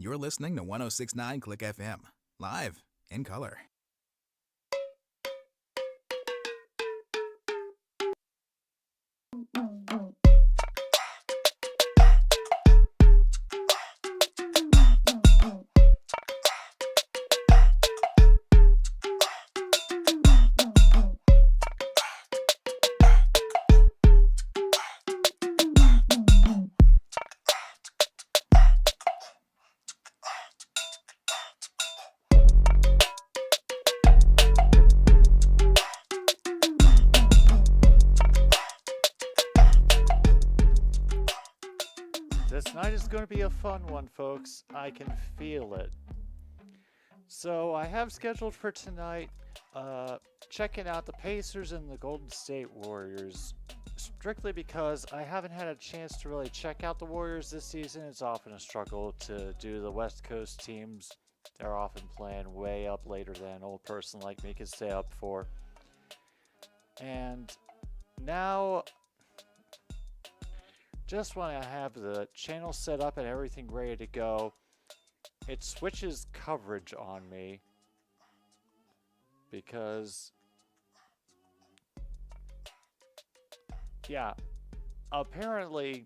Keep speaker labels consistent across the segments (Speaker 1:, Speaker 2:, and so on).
Speaker 1: You're listening to 1069 Click FM, live in color.
Speaker 2: This night is going to be a fun one, folks. I can feel it. So I have scheduled for tonight checking out the Pacers and the Golden State Warriors, strictly because I haven't had a chance to really check out the Warriors this season. It's often a struggle to do the West Coast teams. They're often playing way up later than an old person like me can stay up for. And now, just when I have the channel set up and everything ready to go, it switches coverage on me because, yeah, apparently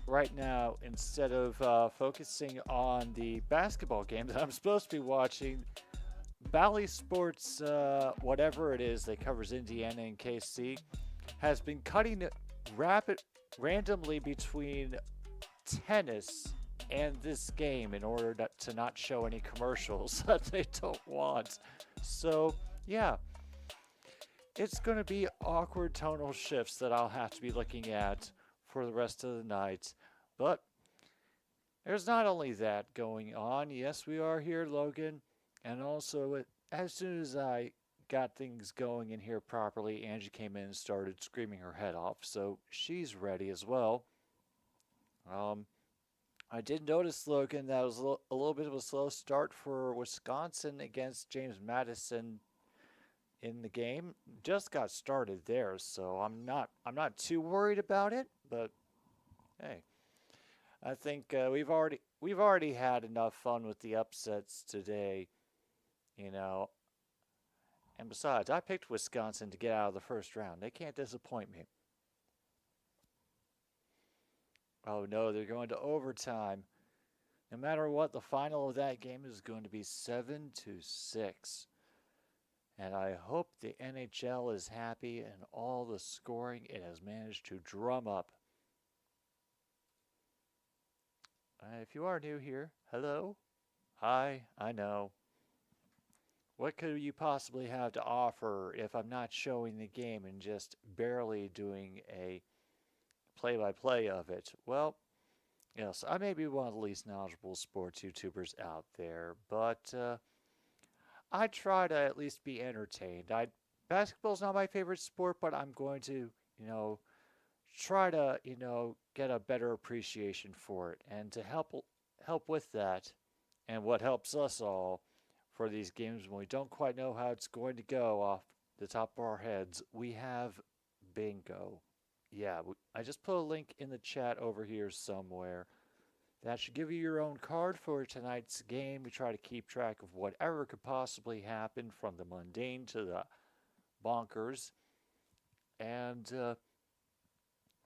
Speaker 2: right now, instead of focusing on the basketball games I'm supposed to be watching, Bally Sports, whatever it is that covers Indiana and KC, has been cutting randomly between tennis and this game in order to not show any commercials that they don't want. So, yeah, it's going to be awkward tonal shifts that I'll have to be looking at for the rest of the night. But there's not only that going on. Yes, we are here, Logan. And also, as soon as I got things going in here properly, Angie came in and started screaming her head off. So she's ready as well. I did notice, Logan, that was a little bit of a slow start for Wisconsin against James Madison in the game. Just got started there, so I'm not too worried about it. But hey, I think we've already had enough fun with the upsets today, you know. And besides, I picked Wisconsin to get out of the first round. They can't disappoint me. Oh no, they're going to overtime. No matter what, the final of that game is going to be 7-6. And I hope the NHL is happy and all the scoring it has managed to drum up. If you are new here, hello. Hi, I know. What could you possibly have to offer if I'm not showing the game and just barely doing a play-by-play of it? Well, yes, I may be one of the least knowledgeable sports YouTubers out there, but I try to at least be entertained. Basketball's not my favorite sport, but I'm going to, try to, get a better appreciation for it. And to help with that, and what helps us all for these games when we don't quite know how it's going to go off the top of our heads, we have bingo. Yeah, I just put a link in the chat over here somewhere. That should give you your own card for tonight's game. We try to keep track of whatever could possibly happen, from the mundane to the bonkers. And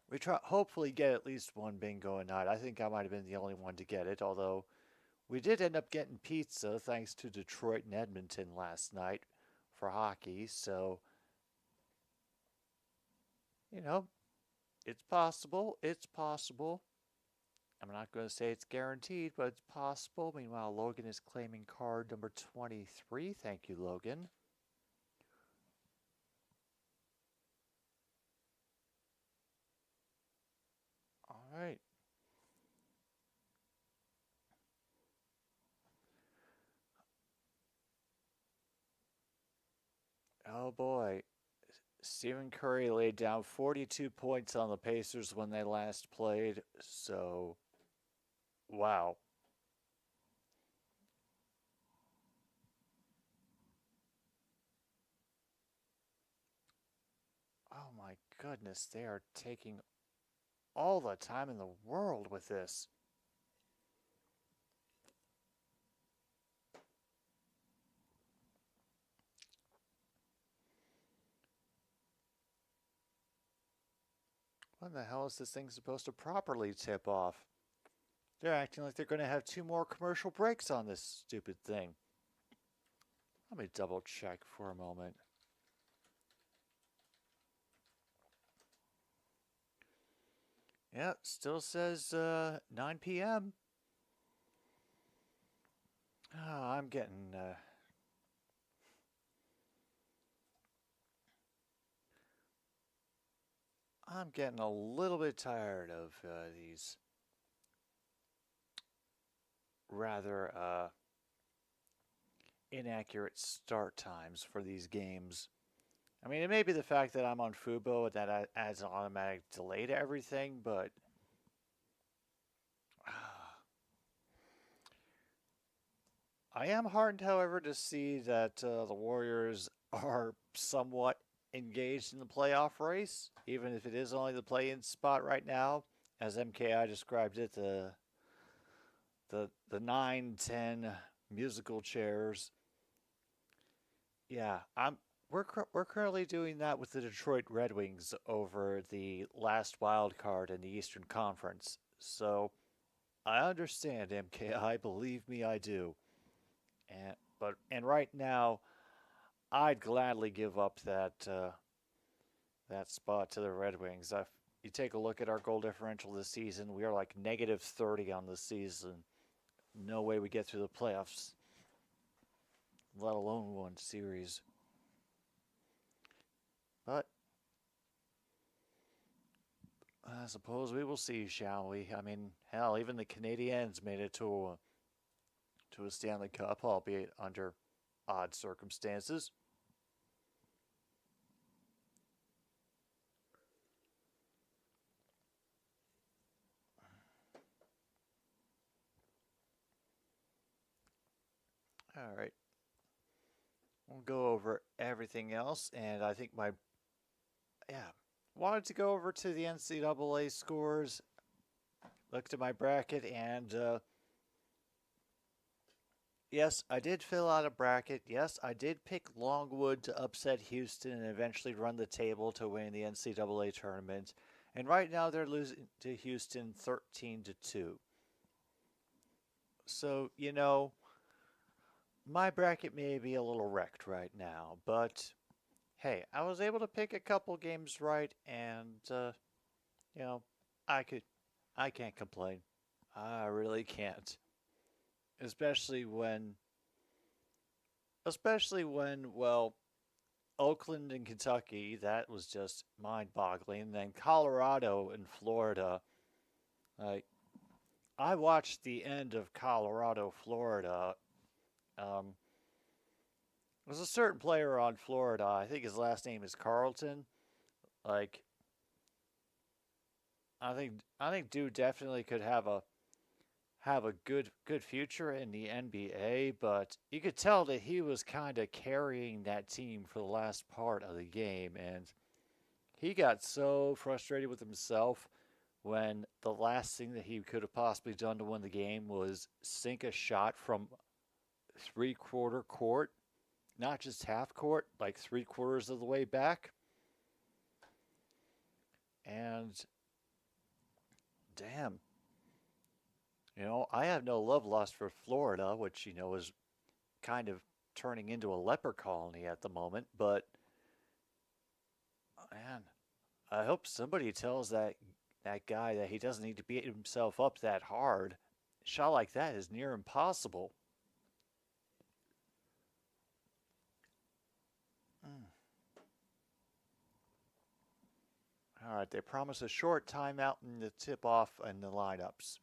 Speaker 2: we try hopefully get at least one bingo a night. I think I might have been the only one to get it, although we did end up getting pizza thanks to Detroit and Edmonton last night for hockey. So, it's possible. It's possible. I'm not going to say it's guaranteed, but it's possible. Meanwhile, Logan is claiming card number 23. Thank you, Logan. All right. Oh boy. Stephen Curry laid down 42 points on the Pacers when they last played. So, wow. Oh my goodness, they are taking all the time in the world with this. When the hell is this thing supposed to properly tip off? They're acting like they're going to have two more commercial breaks on this stupid thing. Let me double check for a moment. Yeah, still says 9 p.m. Oh, I'm getting a little bit tired of these rather inaccurate start times for these games. I mean, it may be the fact that I'm on Fubo and that adds an automatic delay to everything, but I am heartened, however, to see that the Warriors are somewhat engaged in the playoff race, even if it is only the play-in spot right now. As MKI described it, the 9-10 musical chairs. Yeah, we're currently doing that with the Detroit Red Wings over the last wild card in the Eastern Conference. So I understand, MKI. Believe me, I do. And right now, I'd gladly give up that spot to the Red Wings. If you take a look at our goal differential this season, we are like -30 on the season. No way we get through the playoffs, let alone one series. But I suppose we will see, shall we? I mean, hell, even the Canadiens made it to a Stanley Cup, albeit under odd circumstances. All right. We'll go over everything else, and I think wanted to go over to the NCAA scores, looked at my bracket, and yes, I did fill out a bracket. Yes, I did pick Longwood to upset Houston and eventually run the table to win the NCAA tournament. And right now they're losing to Houston 13-2. So, my bracket may be a little wrecked right now, but hey, I was able to pick a couple games right, and you know, I could, I can't complain. I really can't, especially when, well, Oakland and Kentucky, that was just mind-boggling. And then Colorado and Florida, like I watched the end of Colorado, Florida. Um, there's a certain player on Florida. I think his last name is Carlton. Like I think dude definitely could have a good future in the NBA, but you could tell that he was kind of carrying that team for the last part of the game, and he got so frustrated with himself when the last thing that he could have possibly done to win the game was sink a shot from three-quarter court, not just half court, like three-quarters of the way back. And damn, I have no love lost for Florida, which, is kind of turning into a leper colony at the moment. But, man, I hope somebody tells that guy that he doesn't need to beat himself up that hard. A shot like that is near impossible. Mm. All right, they promise a short timeout in the tip-off and the lineups.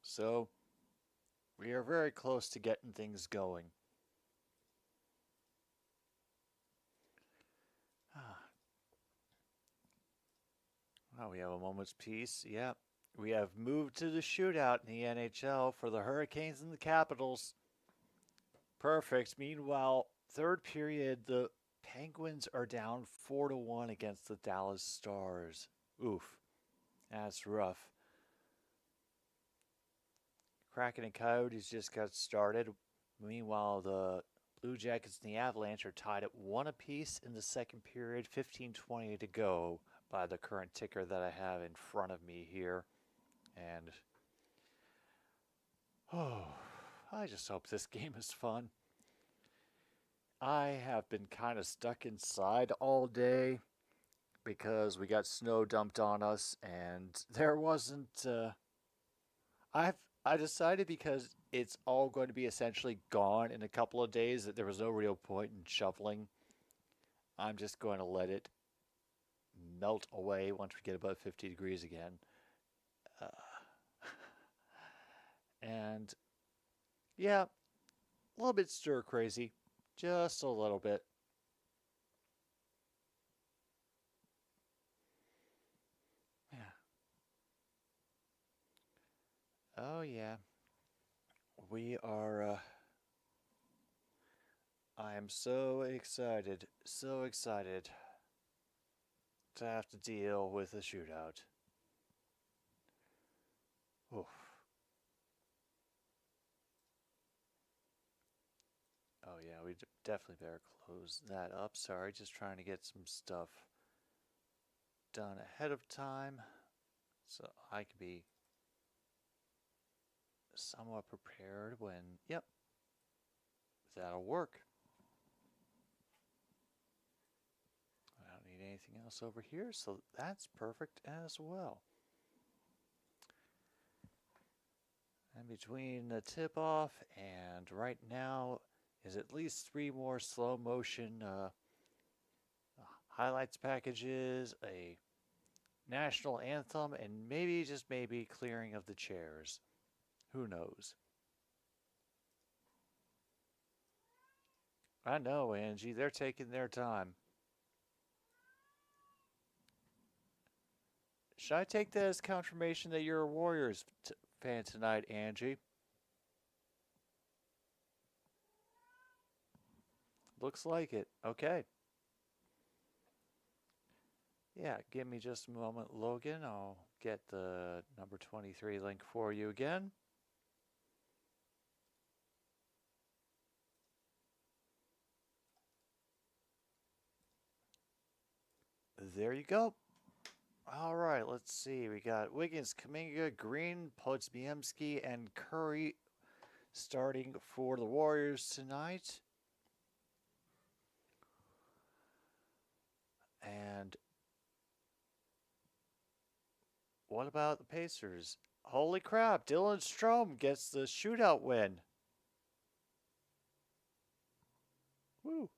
Speaker 2: So, we are very close to getting things going. Oh, we have a moment's peace. Yep. We have moved to the shootout in the NHL for the Hurricanes and the Capitals. Perfect. Meanwhile, third period, the Penguins are down 4-1 against the Dallas Stars. Oof. That's rough. Kraken and Coyotes just got started. Meanwhile, the Blue Jackets and the Avalanche are tied at one apiece in the second period, 15:20 to go. by the current ticker that I have in front of me here. And oh, I just hope this game is fun. I have been kind of stuck inside all day because we got snow dumped on us, and there wasn't. I've I decided because it's all going to be essentially gone in a couple of days that there was no real point in shoveling. I'm just going to let it melt away once we get above 50 degrees again. Uh, and yeah, a little bit stir crazy, just a little bit. Yeah. Oh yeah. We are. I am so excited to have to deal with a shootout. Oof. Oh yeah, we definitely better close that up. Sorry, just trying to get some stuff done ahead of time so I can be somewhat prepared when, yep, that'll work. I don't need anything else over here, so that's perfect as well. And between the tip-off and right now is at least 3 more slow motion highlights packages, a national anthem, and maybe, just maybe, clearing of the chairs. Who knows? I know, Angie, they're taking their time. Should I take that as confirmation that you're a Warriors fan tonight, Angie? Looks like it. Okay. Yeah, give me just a moment, Logan. I'll get the number 23 link for you again. There you go. All right, let's see. We got Wiggins, Kuminga, Green, Podziemski, and Curry starting for the Warriors tonight. And what about the Pacers? Holy crap, Dylan Strome gets the shootout win. Woo.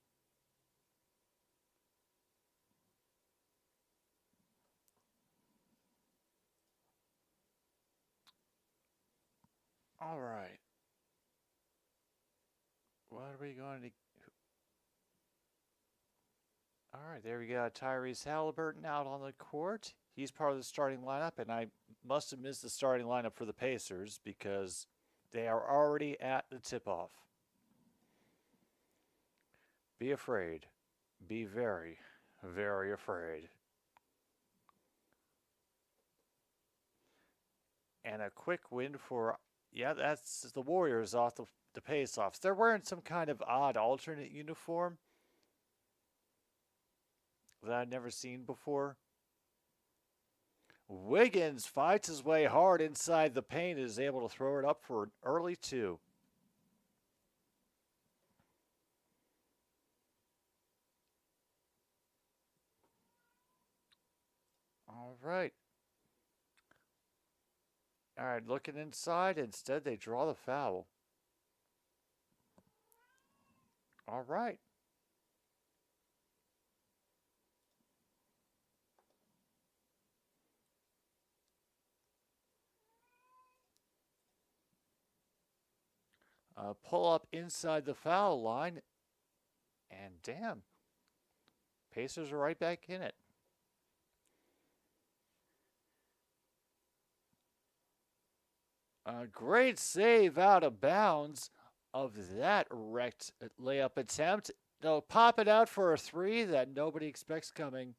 Speaker 2: All right. What are we going to... All right, there we go. Tyrese Halliburton out on the court. He's part of the starting lineup, and I must have missed the starting lineup for the Pacers because they are already at the tip-off. Be afraid. Be very, very afraid. And a quick win for, yeah, that's the Warriors off the pace-offs. They're wearing some kind of odd alternate uniform that I've never seen before. Wiggins fights his way hard inside the paint and is able to throw it up for an early 2. All right. All right, looking inside. Instead, they draw the foul. All right. Pull up inside the foul line. And damn, Pacers are right back in it. A great save out of bounds of that wrecked layup attempt. They'll pop it out for a 3 that nobody expects coming.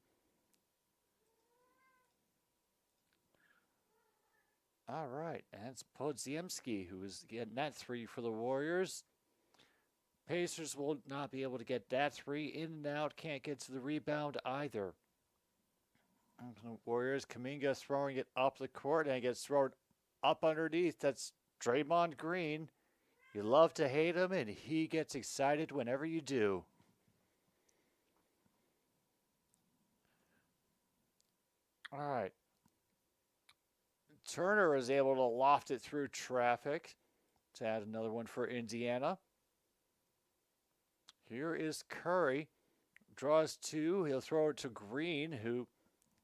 Speaker 2: All right, and it's Podziemski who is getting that 3 for the Warriors. Pacers will not be able to get that 3 in and out. Can't get to the rebound either. Warriors, Kuminga throwing it up the court, and it gets thrown up underneath. That's Draymond Green. You love to hate him, and he gets excited whenever you do. All right. Turner is able to loft it through traffic to add another one for Indiana. Here is Curry. Draws two. He'll throw it to Green, who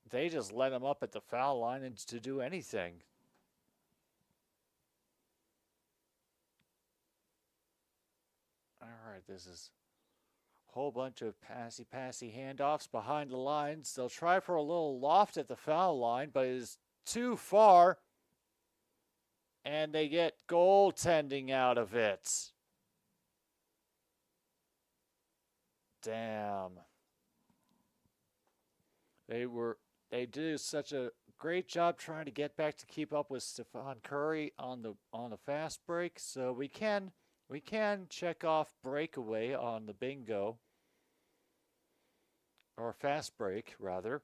Speaker 2: they just let him up at the foul line and to do anything. All right, this is a whole bunch of passy handoffs behind the lines. They'll try for a little loft at the foul line, but it is too far. And they get goaltending out of it. Damn. They did such a great job trying to get back to keep up with Stephen Curry on the fast break. So we can check off breakaway on the bingo. Or fast break, rather.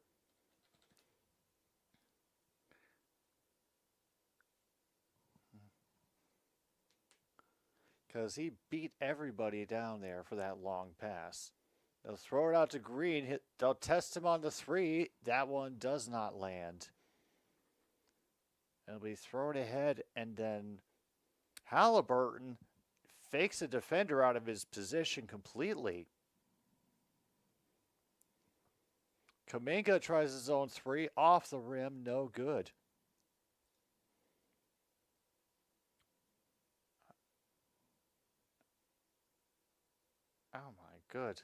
Speaker 2: Because he beat everybody down there for that long pass. They'll throw it out to Green. They'll test him on the three. That one does not land. It'll be thrown ahead, and then Halliburton fakes a defender out of his position completely. Kuminga tries his own three. Off the rim, no good. Oh my good.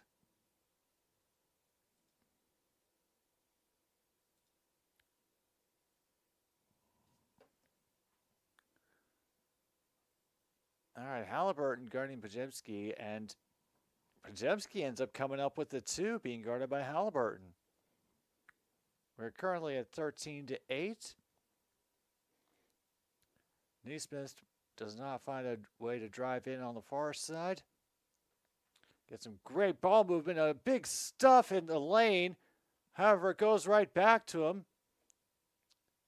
Speaker 2: All right, Halliburton guarding Podziemski, and Podziemski ends up coming up with the two, being guarded by Halliburton. We're currently at 13-8. Neesmith does not find a way to drive in on the far side. Get some great ball movement, a big stuff in the lane. However, it goes right back to him.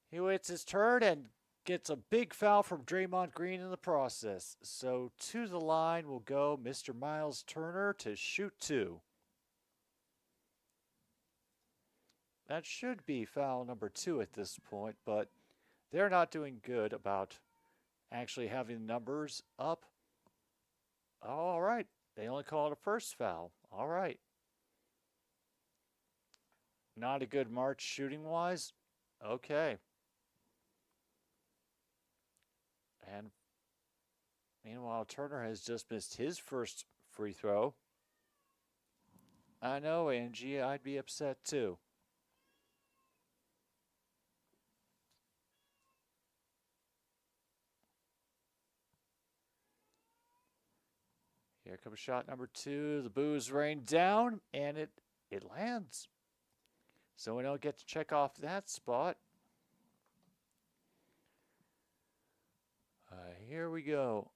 Speaker 2: He waits his turn and gets a big foul from Draymond Green in the process. So to the line will go Mr. Miles Turner to shoot two. That should be foul number 2 at this point, but they're not doing good about actually having the numbers up. All right. They only call it a first foul. All right. Not a good march shooting-wise. Okay. And meanwhile, Turner has just missed his first free throw. I know, Angie. I'd be upset too. Here comes shot number 2. The boos rain down, and it lands. So we don't get to check off that spot. Here we go.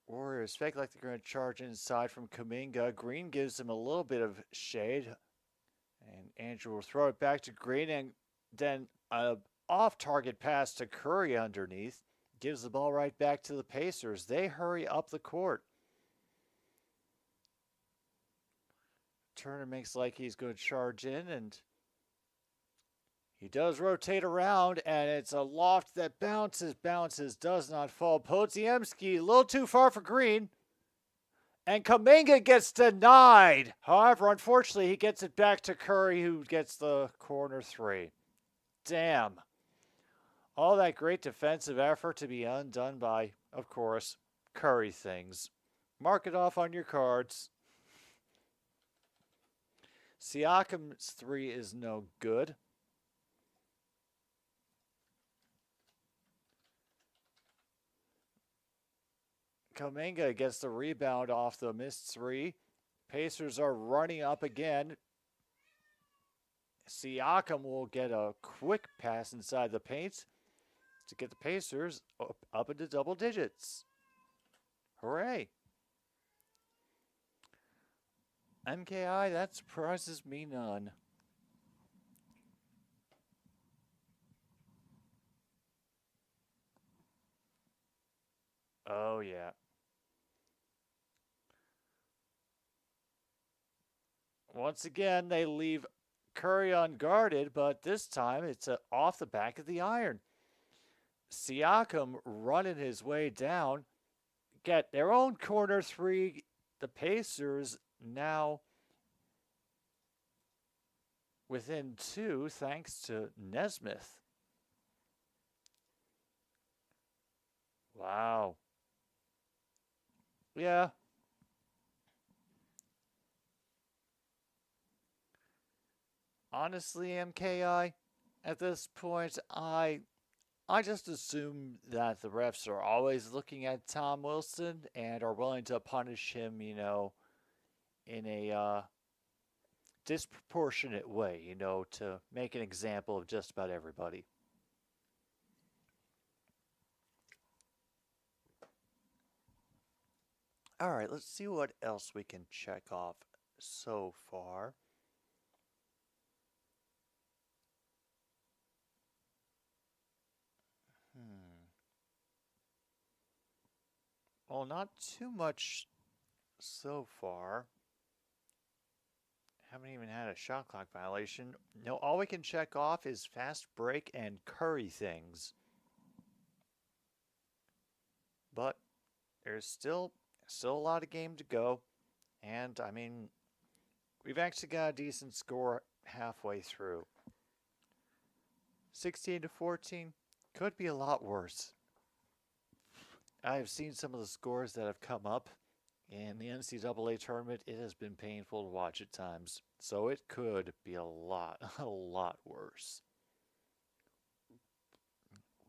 Speaker 2: Warriors fake like they're going to charge inside from Kuminga. Green gives him a little bit of shade. And Andrew will throw it back to Green, and then an off-target pass to Curry underneath. Gives the ball right back to the Pacers. They hurry up the court. Turner makes like he's going to charge in, and he does rotate around, and it's a loft that bounces, does not fall. Podziemski, a little too far for Green. And Kuminga gets denied. However, unfortunately, he gets it back to Curry, who gets the corner 3. Damn. All that great defensive effort to be undone by, of course, Curry things. Mark it off on your cards. Siakam's 3 is no good. Kuminga gets the rebound off the missed 3. Pacers are running up again. Siakam will get a quick pass inside the paint to get the Pacers up into double digits. Hooray. MKI, that surprises me none. Oh, yeah. Once again, they leave Curry unguarded, but this time it's off the back of the iron. Siakam running his way down, get their own corner three. The Pacers now within two thanks to Nesmith. Wow. Yeah. Honestly, MKI, at this point, I just assume that the refs are always looking at Tom Wilson and are willing to punish him, in a disproportionate way, to make an example of just about everybody. All right, let's see what else we can check off so far. Well, not too much so far. Haven't even had a shot clock violation. No, all we can check off is fast break and Curry things. But there's still a lot of game to go. And, I mean, we've actually got a decent score halfway through. 16 to 14 could be a lot worse. I have seen some of the scores that have come up in the NCAA tournament. It has been painful to watch at times. So it could be a lot worse.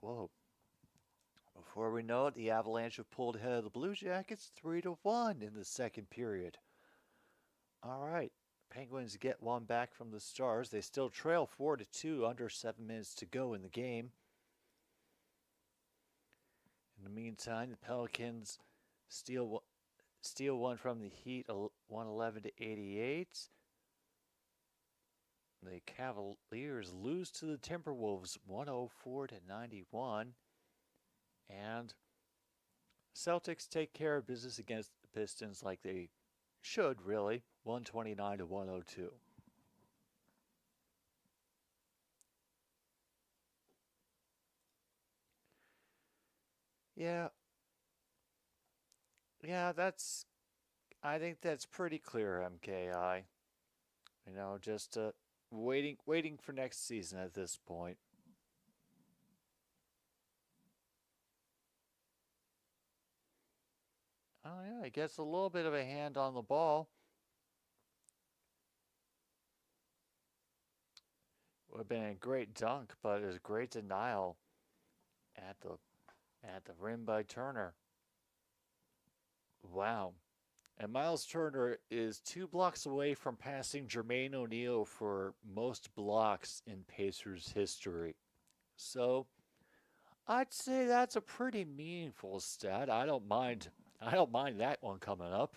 Speaker 2: Whoa. Before we know it, the Avalanche have pulled ahead of the Blue Jackets 3-1 in the second period. All right. Penguins get one back from the Stars. They still trail 4-2, under 7 minutes to go in the game. In the meantime, the Pelicans steal one from the Heat, 111-88. The Cavaliers lose to the Timberwolves, 104-91. And Celtics take care of business against the Pistons like they should, really, 129-102. Yeah. Yeah, I think that's pretty clear, MKI. Just waiting for next season at this point. Oh, yeah, he gets a little bit of a hand on the ball. Would have been a great dunk, but it was a great denial at the rim by Turner. Wow. And Miles Turner is 2 blocks away from passing Jermaine O'Neal for most blocks in Pacers history. So I'd say that's a pretty meaningful stat. I don't mind that one coming up.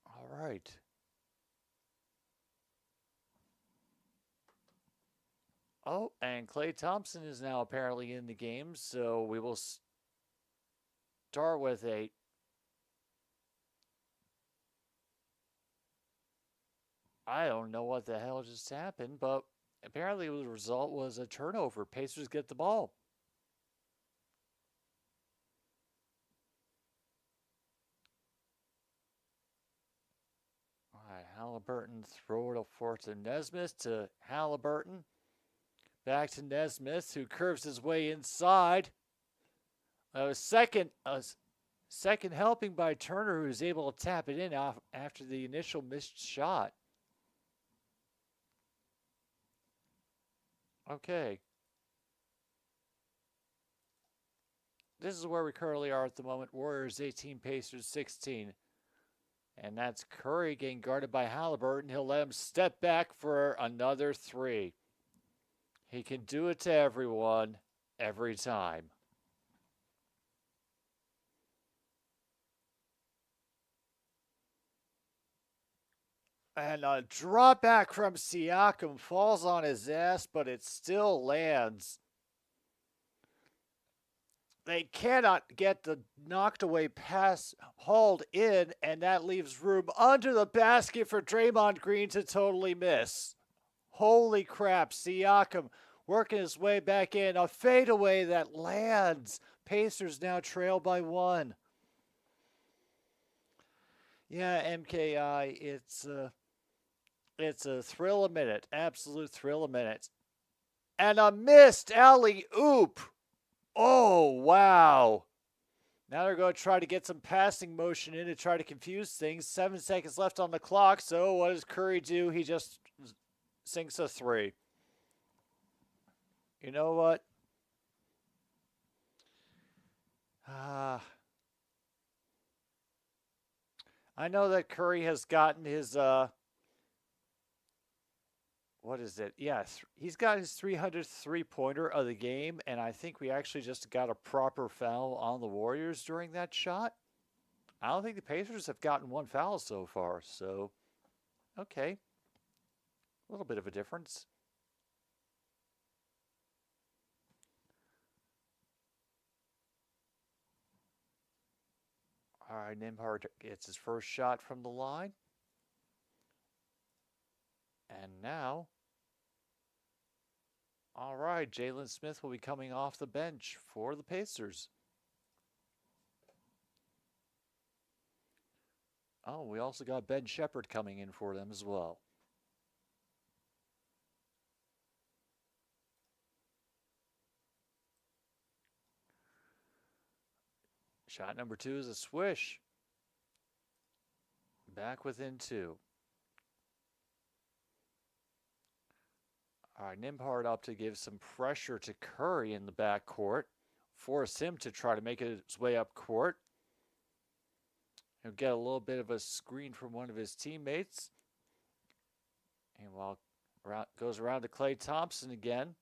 Speaker 2: All right. Oh, and Klay Thompson is now apparently in the game, so we will start with a I don't know what the hell just happened, but apparently the result was a turnover. Pacers get the ball. All right, Halliburton throw it forward to Nesmith to Halliburton. Back to Nesmith, who curves his way inside. A second helping by Turner, who's able to tap it in after the initial missed shot. Okay. This is where we currently are at the moment. Warriors 18, Pacers 16. And that's Curry getting guarded by Halliburton. He'll let him step back for another 3. He can do it to everyone, every time. And a drop back from Siakam falls on his ass, but it still lands. They cannot get the knocked away pass hauled in, and that leaves room under the basket for Draymond Green to totally miss. Holy crap, Siakam working his way back in. A fadeaway that lands. Pacers now trail by 1. Yeah, MKI, it's a thrill a minute. Absolute thrill a minute. And a missed alley-oop. Oh, wow. Now they're going to try to get some passing motion in to try to confuse things. 7 seconds left on the clock. So what does Curry do? He just sinks a 3. You know what? I know that Curry has gotten his what is it? Yeah, he's got his 300th three-pointer of the game, and I think we actually just got a proper foul on the Warriors during that shot. I don't think the Pacers have gotten one foul so far, so okay. A little bit of a difference. All right, Nembhard gets his first shot from the line. And now, all right, Jalen Smith will be coming off the bench for the Pacers. Oh, we also got Ben Shepherd coming in for them as well. Shot number 2 is a swish. Back within 2. All right, Nembhard up to give some pressure to Curry in the backcourt. Force him to try to make his way up court. He'll get a little bit of a screen from one of his teammates. And while goes around to Klay Thompson again.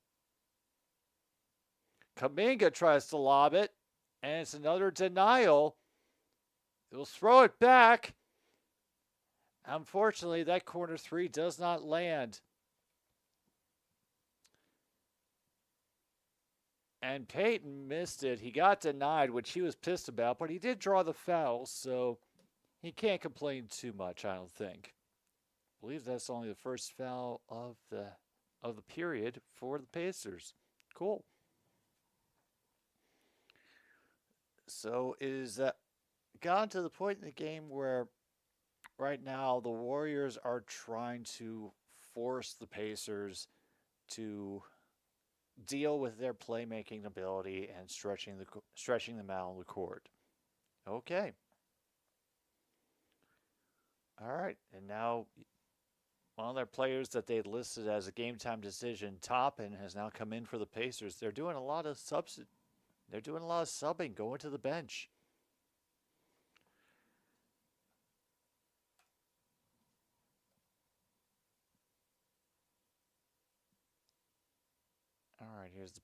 Speaker 2: Kuminga tries to lob it. And it's another denial. He'll throw it back. Unfortunately, that corner 3 does not land. And Payton missed it. He got denied, which he was pissed about, but he did draw the foul, so he can't complain too much, I don't think. I believe that's only the first foul of the period for the Pacers. Cool. So it is gotten to the point in the game where right now the Warriors are trying to force the Pacers to deal with their playmaking ability and stretching them out on the court. Okay. All right, and now one of their players that they listed as a game time decision, Toppin, has now come in for the Pacers. They're doing a lot of subbing, going to the bench. All right, here's the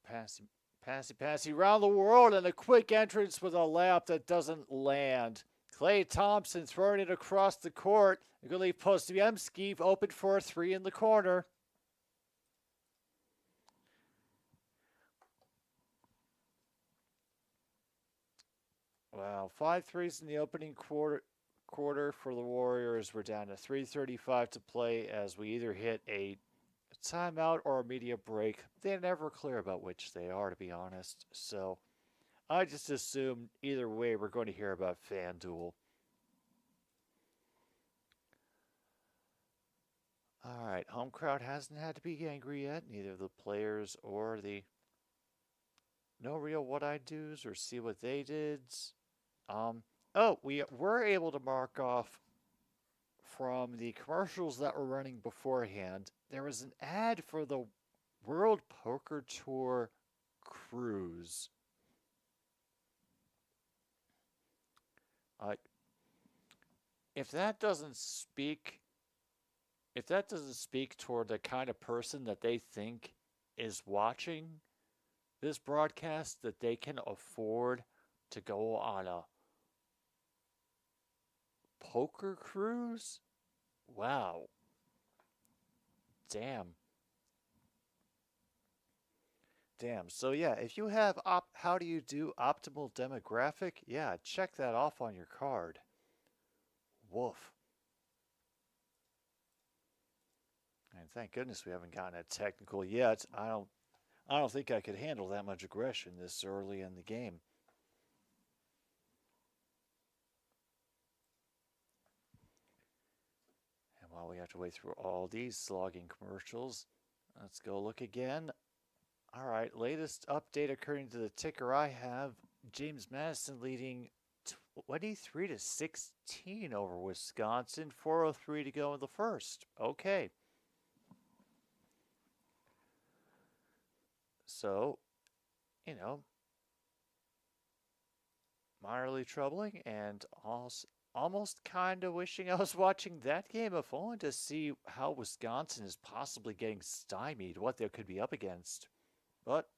Speaker 2: passy around the world, and a quick entrance with a layup that doesn't land. Klay Thompson throwing it across the court. They're going to leave Postiemski open for a 3 in the corner. Wow, 5 threes in the opening quarter for the Warriors. We're down to 3:35 to play as we either hit a timeout or a media break. They're never clear about which they are, to be honest. So I just assume either way we're going to hear about FanDuel. All right, home crowd hasn't had to be angry yet, neither the players or the no real what I do's or see what they did. Oh, we were able to mark off from the commercials that were running beforehand. There was an ad for the World Poker Tour cruise. If that doesn't speak toward the kind of person that they think is watching this broadcast, that they can afford to go on a poker cruise, wow. Damn. Damn. So yeah, if you have how do you do optimal demographic? Yeah, check that off on your card. Woof. And thank goodness we haven't gotten that technical yet. I don't think I could handle that much aggression this early in the game. And while we have to wait through all these slogging commercials, let's go look again. All right, latest update according to the ticker I have, James Madison leading 23-16 over Wisconsin, 4:03 to go in the first. Okay. So, you know, minorly troubling and also almost kind of wishing I was watching that game if only to see how Wisconsin is possibly getting stymied, what they could be up against. But,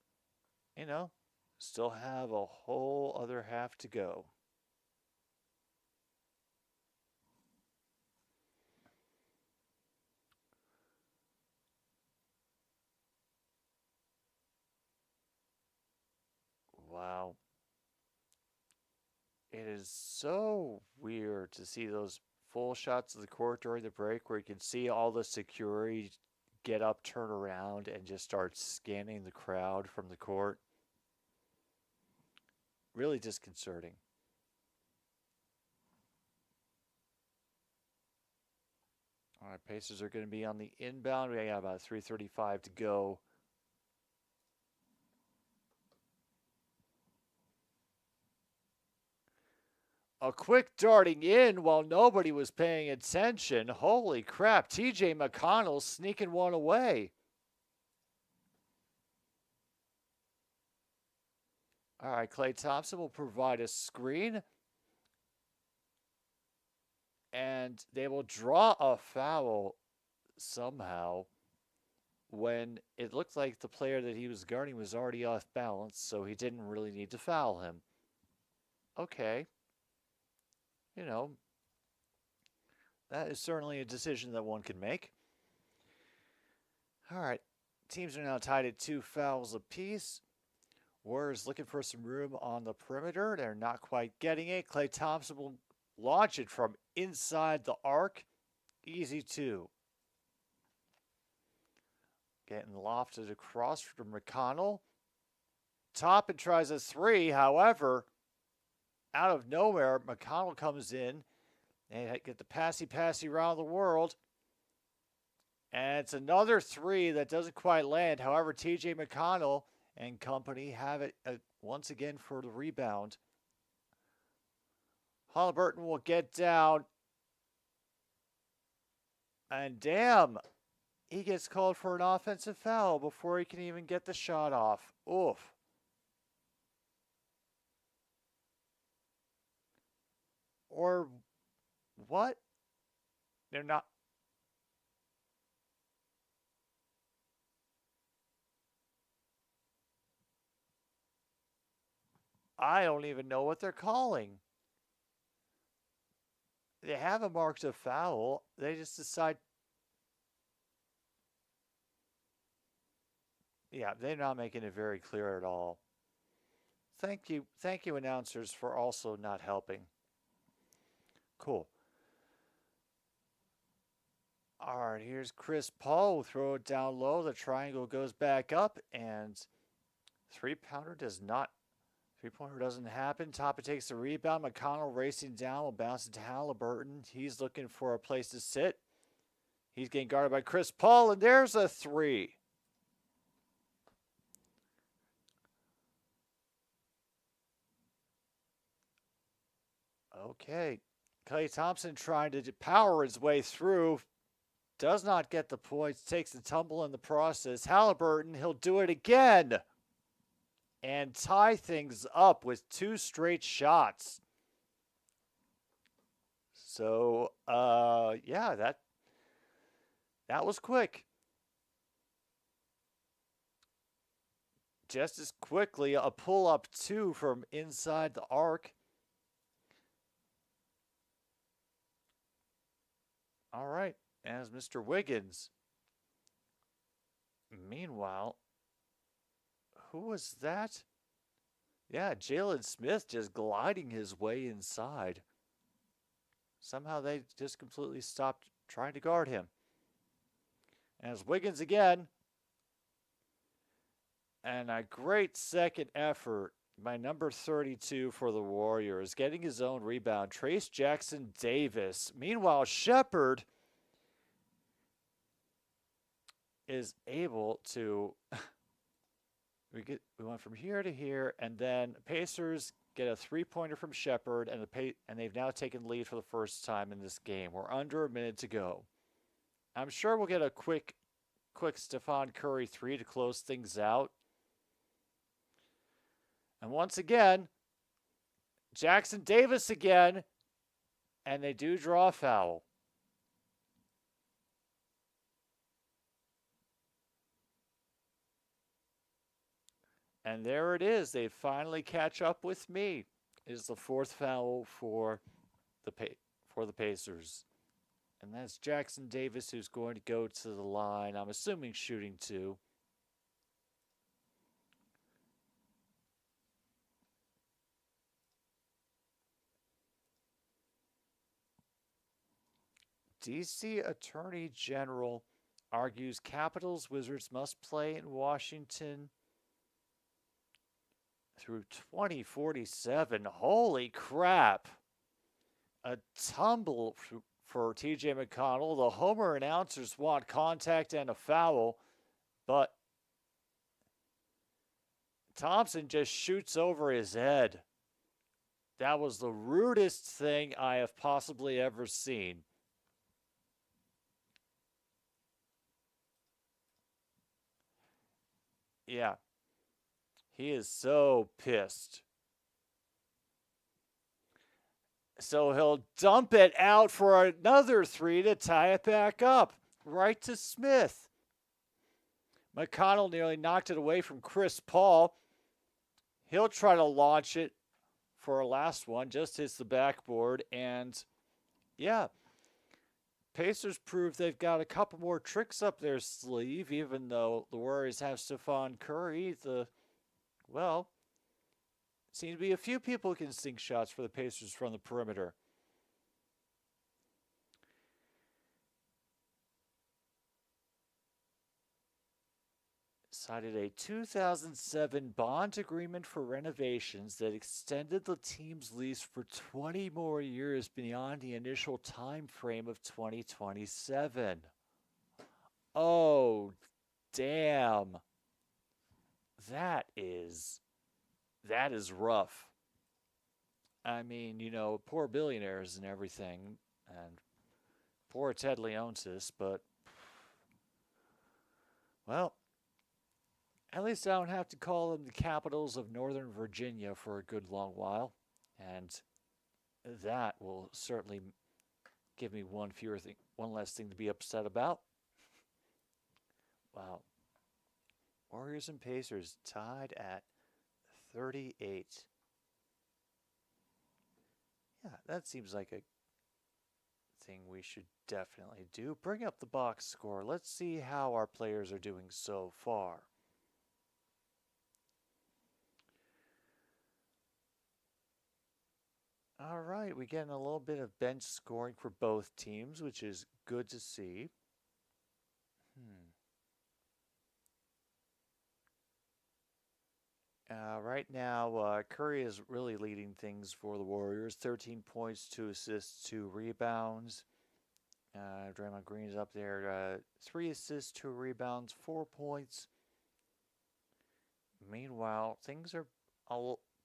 Speaker 2: still have a whole other half to go. Wow. It is so weird to see those full shots of the court during the break where you can see all the security get up, turn around, and just start scanning the crowd from the court. Really disconcerting. All right, Pacers are going to be on the inbound. We got about 3:35 to go. A quick darting in while nobody was paying attention. Holy crap, TJ McConnell sneaking one away. All right, Klay Thompson will provide a screen. And they will draw a foul somehow when it looked like the player that he was guarding was already off balance, so he didn't really need to foul him. Okay. That is certainly a decision that one can make. All right. Teams are now tied at 2 fouls apiece. Warriors looking for some room on the perimeter. They're not quite getting it. Klay Thompson will launch it from inside the arc. Easy 2. Getting lofted across from McConnell. Toppin tries a 3. However, out of nowhere, McConnell comes in and get the passy around the world. And it's another 3 that doesn't quite land. However, TJ McConnell and company have it once again for the rebound. Halliburton will get down. And damn, he gets called for an offensive foul before he can even get the shot off. Oof. Or what? They're not. I don't even know what they're calling. They have a marked a foul. They just decide. Yeah, they're not making it very clear at all. Thank you, announcers, for also not helping. Cool. All right, here's Chris Paul. Throw it down low. The triangle goes back up, and 3-pointer doesn't happen. Toppin takes the rebound. McConnell racing down will bounce it to Halliburton. He's looking for a place to sit. He's getting guarded by Chris Paul, and there's a 3. Okay. Klay Thompson trying to power his way through. Does not get the points. Takes the tumble in the process. Halliburton, he'll do it again. And tie things up with 2 straight shots. So, yeah, that was quick. Just as quickly, a pull-up 2 from inside the arc. All right, as Mr. Wiggins Meanwhile, who was that? Yeah, Jalen Smith just gliding his way inside. Somehow they just completely stopped trying to guard him. And it's Wiggins again. And a great second effort by number 32 for the Warriors, getting his own rebound. Trace Jackson Davis. Meanwhile, Shepard is able to we went from here to here, and then Pacers get a three-pointer from Shepard, and they've now taken the lead for the first time in this game. We're under a minute to go. I'm sure we'll get a quick Stephon Curry three to close things out. And once again, Jackson Davis again, and they do draw a foul. And there it is. They finally catch up with me. It is the fourth foul for the Pacers. And that's Jackson Davis, who's going to go to the line. I'm assuming shooting two. DC Attorney General argues Capitals Wizards must play in Washington through 2047. Holy crap. A tumble for TJ McConnell. The Homer announcers want contact and a foul, but Thompson just shoots over his head. That was the rudest thing I have possibly ever seen. Yeah. He is so pissed. So he'll dump it out for another three to tie it back up. Right to Smith. McConnell nearly knocked it away from Chris Paul. He'll try to launch it for a last one. Just hits the backboard. And, yeah, Pacers prove they've got a couple more tricks up their sleeve, even though the Warriors have Stephon Curry. Seems to be a few people who can sink shots for the Pacers from the perimeter. Cited a 2007 bond agreement for renovations that extended the team's lease for 20 more years beyond the initial time frame of 2027. Oh, damn. That is rough. I mean, poor billionaires and everything, and poor Ted Leonsis, but, well, at least I don't have to call them the capitals of Northern Virginia for a good long while, and that will certainly give me one less thing to be upset about. Wow. Warriors and Pacers tied at 38. Yeah, that seems like a thing we should definitely do. Bring up the box score. Let's see how our players are doing so far. All right, we're getting a little bit of bench scoring for both teams, which is good to see. Right now, Curry is really leading things for the Warriors. 13 points, 2 assists, 2 rebounds. Draymond Green's up there. 3 assists, 2 rebounds, 4 points. Meanwhile, things are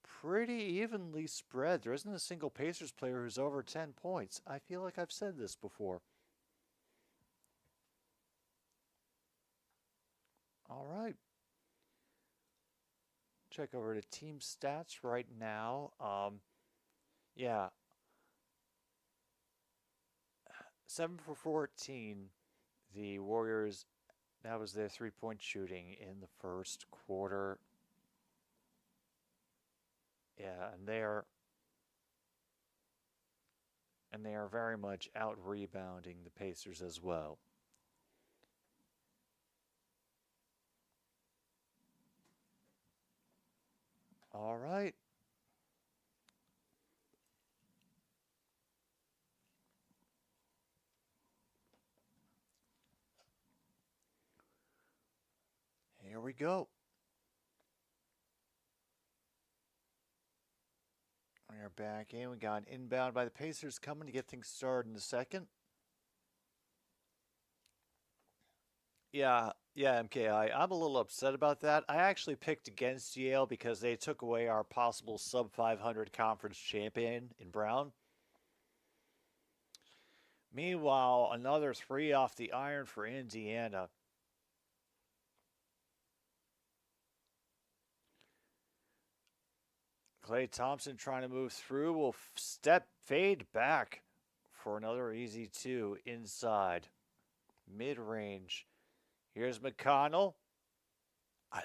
Speaker 2: pretty evenly spread. There isn't a single Pacers player who's over 10 points. I feel like I've said this before. All right. Check over to team stats right now. Yeah. 7 for 14. The Warriors, that was their three-point shooting in the first quarter. Yeah, and they are very much out-rebounding the Pacers as well. All right. Here we go. We are back in. We got an inbound by the Pacers coming to get things started in a second. Yeah, MKI. I'm a little upset about that. I actually picked against Yale because they took away our possible sub 500 conference champion in Brown. Meanwhile, another three off the iron for Indiana. Klay Thompson trying to move through will fade back for another easy two inside. Mid-range. Here's McConnell.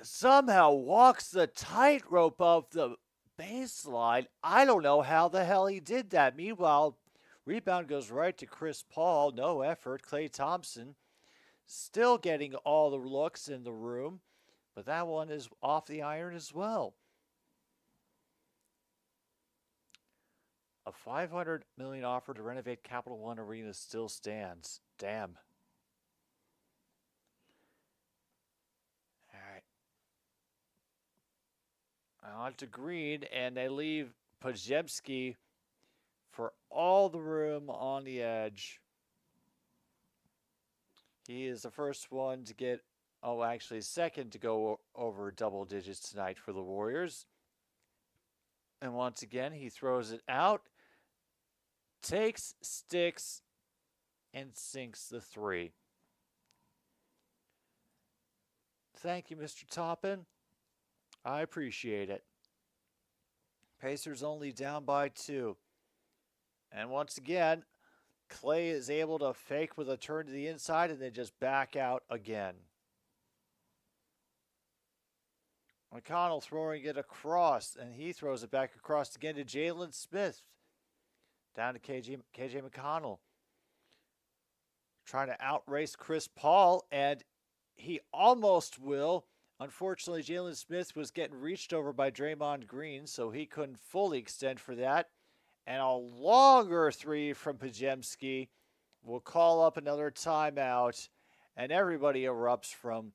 Speaker 2: Somehow walks the tightrope of the baseline. I don't know how the hell he did that. Meanwhile, rebound goes right to Chris Paul. No effort. Klay Thompson still getting all the looks in the room, but that one is off the iron as well. A $500 million offer to renovate Capital One Arena still stands. Damn. All right. On to Green, and they leave Podziemski for all the room on the edge. He is the first one to get, actually second to go over double digits tonight for the Warriors. And once again, he throws it out, takes, sticks, and sinks the three. Thank you, Mr. Toppin. I appreciate it. Pacers only down by 2. And once again, Klay is able to fake with a turn to the inside and then just back out again. McConnell throwing it across, and he throws it back across again to Jalen Smith. Down to KJ McConnell. Trying to outrace Chris Paul, and he almost will. Unfortunately, Jalen Smith was getting reached over by Draymond Green, so he couldn't fully extend for that. And a longer three from Podziemski will call up another timeout, and everybody erupts from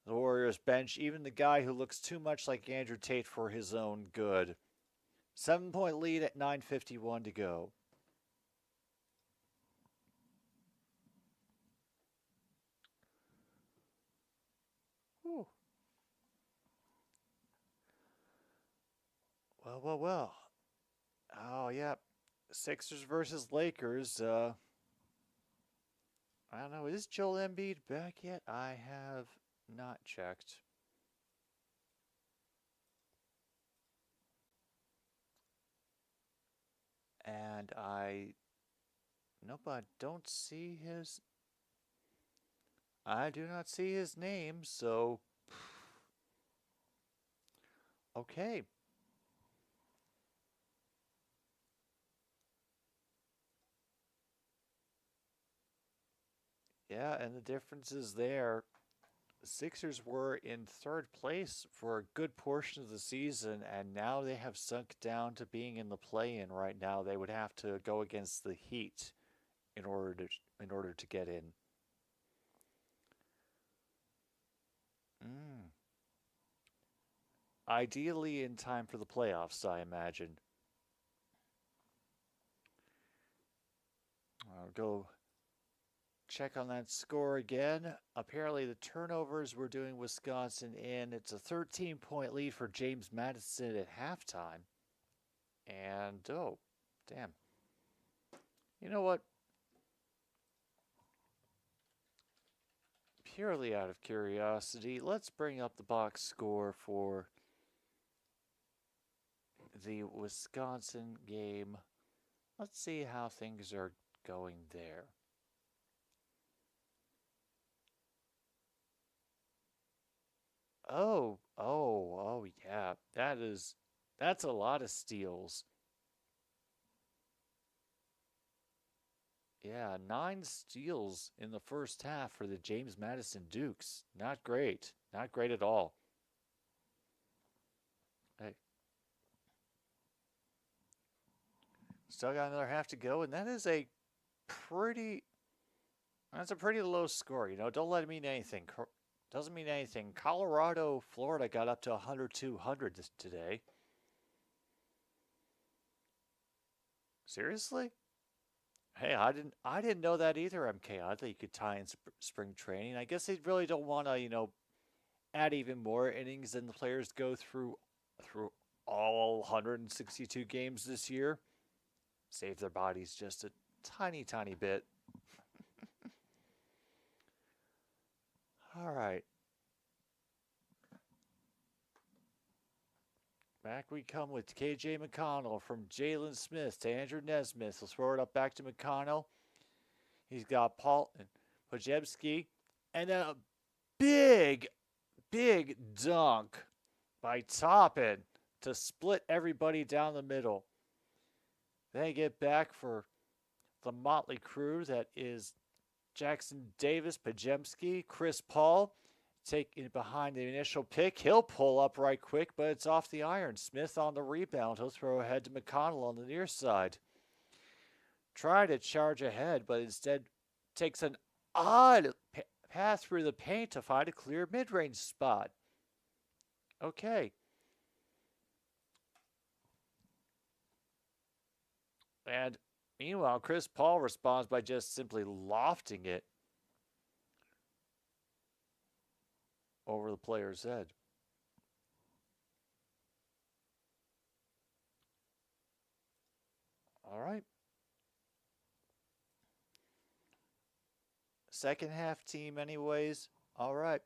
Speaker 2: the Warriors bench, even the guy who looks too much like Andrew Tate for his own good. 7-point lead at 9:51 to go. Whew. Well. Oh, yeah. Sixers versus Lakers. I don't know. Is Joel Embiid back yet? I have not checked. And nope, I don't see his. I do not see his name, so. Okay. Yeah, and the difference is there. The Sixers were in third place for a good portion of the season, and now they have sunk down to being in the play-in right now. They would have to go against the Heat in order to get in. Ideally in time for the playoffs, I imagine. I'll go check on that score again. Apparently the turnovers were doing Wisconsin in. It's a 13-point lead for James Madison at halftime. And, oh, damn. You know what? Purely out of curiosity, let's bring up the box score for the Wisconsin game. Let's see how things are going there. Oh, yeah. That's a lot of steals. Yeah, 9 steals in the first half for the James Madison Dukes. Not great. Not great at all. Hey, Still got another half to go, and that is a pretty that's a pretty low score. Don't let it mean anything. Doesn't mean anything. Colorado, Florida got up to 100-200 today. Seriously? Hey, I didn't know that either, MK. I thought you could tie in spring training. I guess they really don't want to, add even more innings than the players go through all 162 games this year. Save their bodies just a tiny, tiny bit. All right. Back we come with KJ McConnell from Jalen Smith to Andrew Nesmith. We'll throw it up back to McConnell. He's got Paul and Pojemski. And then a big, big dunk by Toppin to split everybody down the middle. They get back for the motley crew that is Jackson Davis, Pojemski, Chris Paul. Taking behind the initial pick. He'll pull up right quick, but it's off the iron. Smith on the rebound. He'll throw ahead to McConnell on the near side. Try to charge ahead, but instead takes an odd path through the paint to find a clear mid-range spot. Okay. And meanwhile, Chris Paul responds by just simply lofting it over the player's head. All right. Second half team anyways. All right.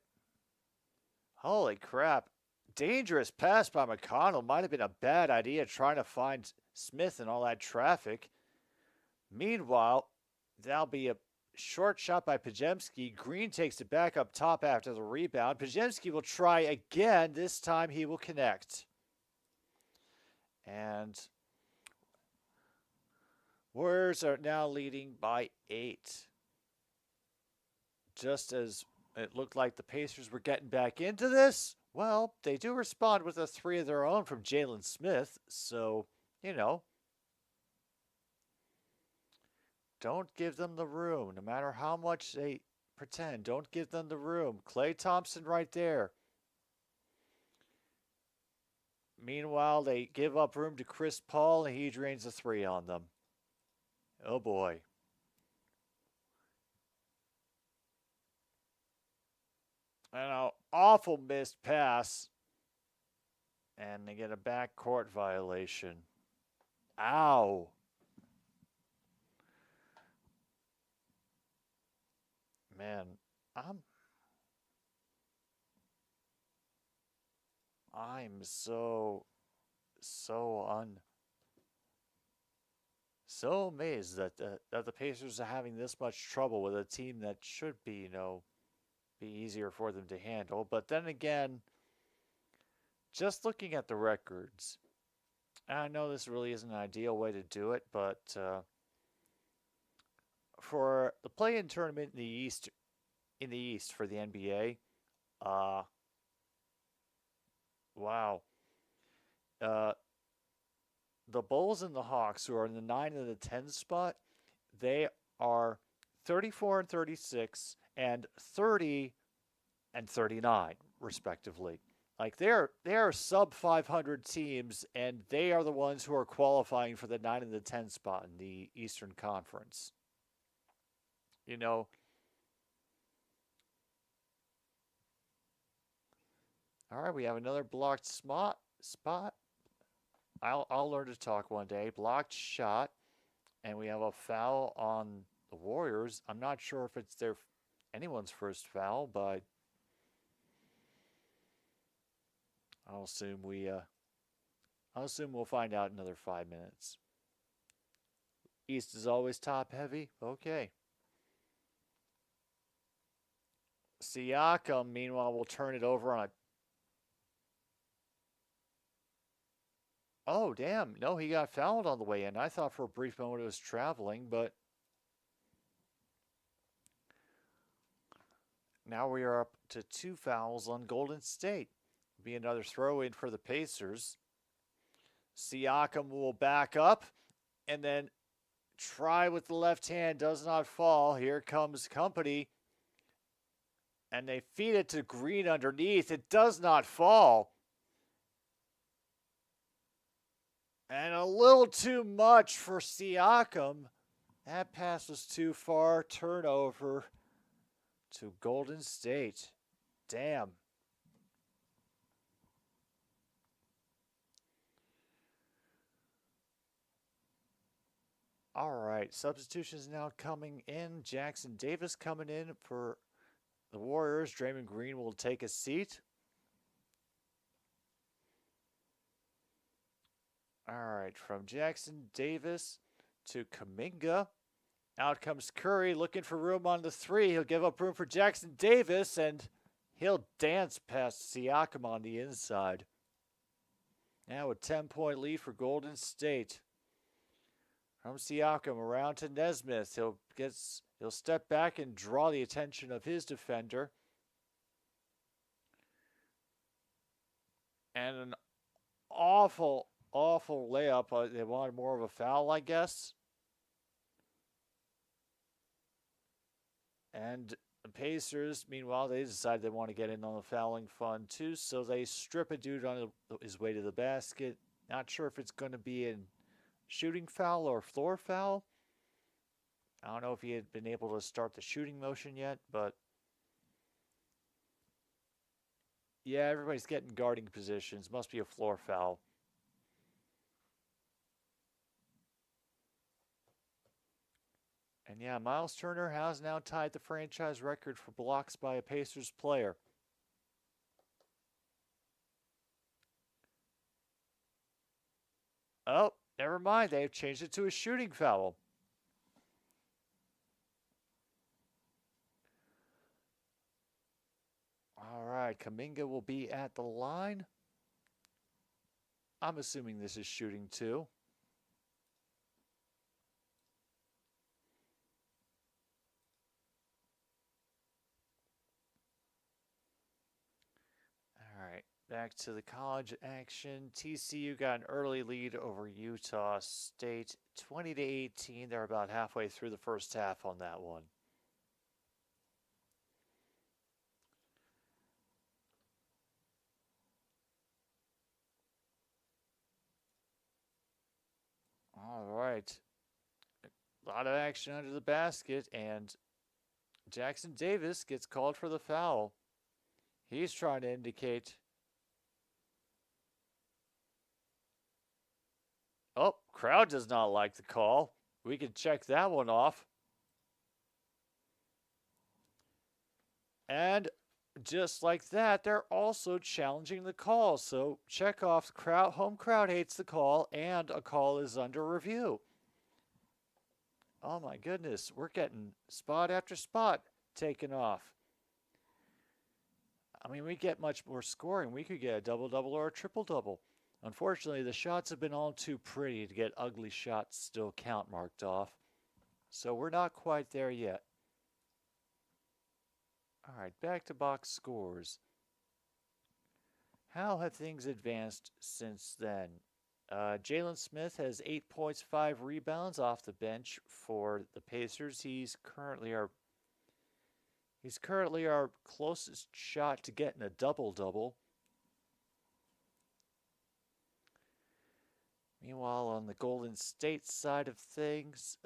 Speaker 2: Holy crap. Dangerous pass by McConnell. Might have been a bad idea trying to find Smith in all that traffic. Meanwhile, that'll be a short shot by Pojemski. Green takes it back up top after the rebound. Pojemski will try again. This time he will connect. And Warriors are now leading by 8. Just as it looked like the Pacers were getting back into this, well, they do respond with a 3 of their own from Jalen Smith. So, don't give them the room, no matter how much they pretend. Don't give them the room. Klay Thompson right there. Meanwhile, they give up room to Chris Paul, and he drains a 3 on them. Oh, boy. And an awful missed pass. And they get a backcourt violation. Ow. Man, I'm so amazed that the Pacers are having this much trouble with a team that should be, be easier for them to handle. But then again, just looking at the records, I know this really isn't an ideal way to do it, but for the play-in tournament in the East for the NBA, wow. The Bulls and the Hawks, who are in the 9 and the 10 spot, they are 34-36 and 30 and 39, respectively. Like they are sub 500 teams, and they are the ones who are qualifying for the 9 and the 10 spot in the Eastern Conference. All right, we have another blocked spot. I'll learn to talk one day. Blocked shot, and we have a foul on the Warriors. I'm not sure if it's anyone's first foul, but I'll assume we'll find out in another 5 minutes. East is always top heavy. Okay. Siakam, meanwhile, will turn it over on a... Oh, damn. No, he got fouled on the way in. I thought for a brief moment it was traveling, but now we are up to 2 fouls on Golden State. Be another throw in for the Pacers. Siakam will back up. And then try with the left hand, does not fall. Here comes company. And they feed it to Green underneath. It does not fall. And a little too much for Siakam. That pass was too far. Turnover to Golden State. Damn. All right, substitutions now coming in. Jackson Davis coming in for the Warriors. Draymond Green will take a seat. All right, from Jackson Davis to Kuminga. Out comes Curry looking for room on the three. He'll give up room for Jackson Davis, and he'll dance past Siakam on the inside. Now a 10-point lead for Golden State. From Siakam around to Nesmith. He'll step back and draw the attention of his defender. And an awful layup. They wanted more of a foul, I guess. And the Pacers, meanwhile, they decide they want to get in on the fouling fun too, so they strip a dude on his way to the basket. Not sure if it's going to be a shooting foul or floor foul. I don't know if he had been able to start the shooting motion yet, but yeah, everybody's getting guarding positions. Must be a floor foul. And yeah, Miles Turner has now tied the franchise record for blocks by a Pacers player. Oh, never mind. They've changed it to a shooting foul. All right, Kuminga will be at the line. I'm assuming this is shooting too. All right, back to the college action. TCU got an early lead over Utah State, 20-18. They're about halfway through the first half on that one. All right. A lot of action under the basket, and Jackson Davis gets called for the foul. He's trying to indicate. Oh, crowd does not like the call. We can check that one off. And just like that, they're also challenging the call. So check off home crowd hates the call, and a call is under review. Oh my goodness, we're getting spot after spot taken off. I mean, we get much more scoring. We could get a double-double or a triple-double. Unfortunately, the shots have been all too pretty to get ugly shots still count marked off. So we're not quite there yet. All right, back to box scores. How have things advanced since then? Jalen Smith has 8 points, 5 rebounds off the bench for the Pacers. He's currently our closest shot to getting a double-double. Meanwhile, on the Golden State side of things,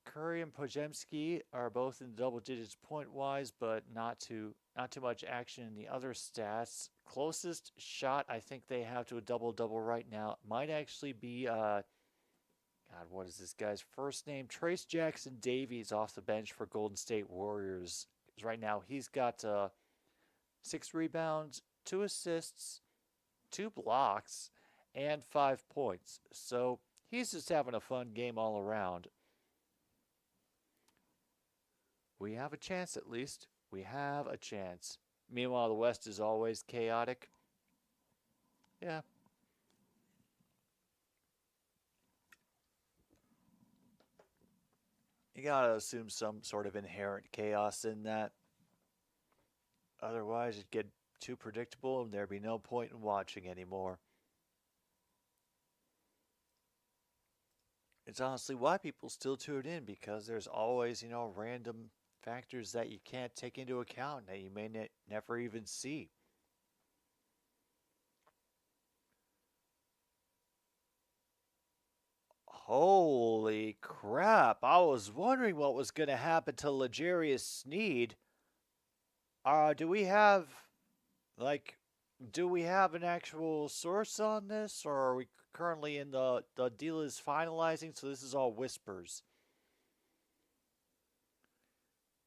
Speaker 2: Curry and Podziemski are both in double digits point-wise, but not too much action in the other stats. Closest shot I think they have to a double-double right now might actually be, God, what is this guy's first name? Trace Jackson Davies off the bench for Golden State Warriors. Right now he's got 6 rebounds, 2 assists, 2 blocks, and 5 points. So he's just having a fun game all around. We have a chance at least. We have a chance. Meanwhile, the West is always chaotic. Yeah. You gotta assume some sort of inherent chaos in that. Otherwise, it'd get too predictable and there'd be no point in watching anymore. It's honestly why people still tune in because there's always, random factors that you can't take into account that you may never even see. Holy crap. I was wondering what was going to happen to Legarius Sneed. Do we have, like, do we have an actual source on this, or are we currently in the deal is finalizing, so this is all whispers?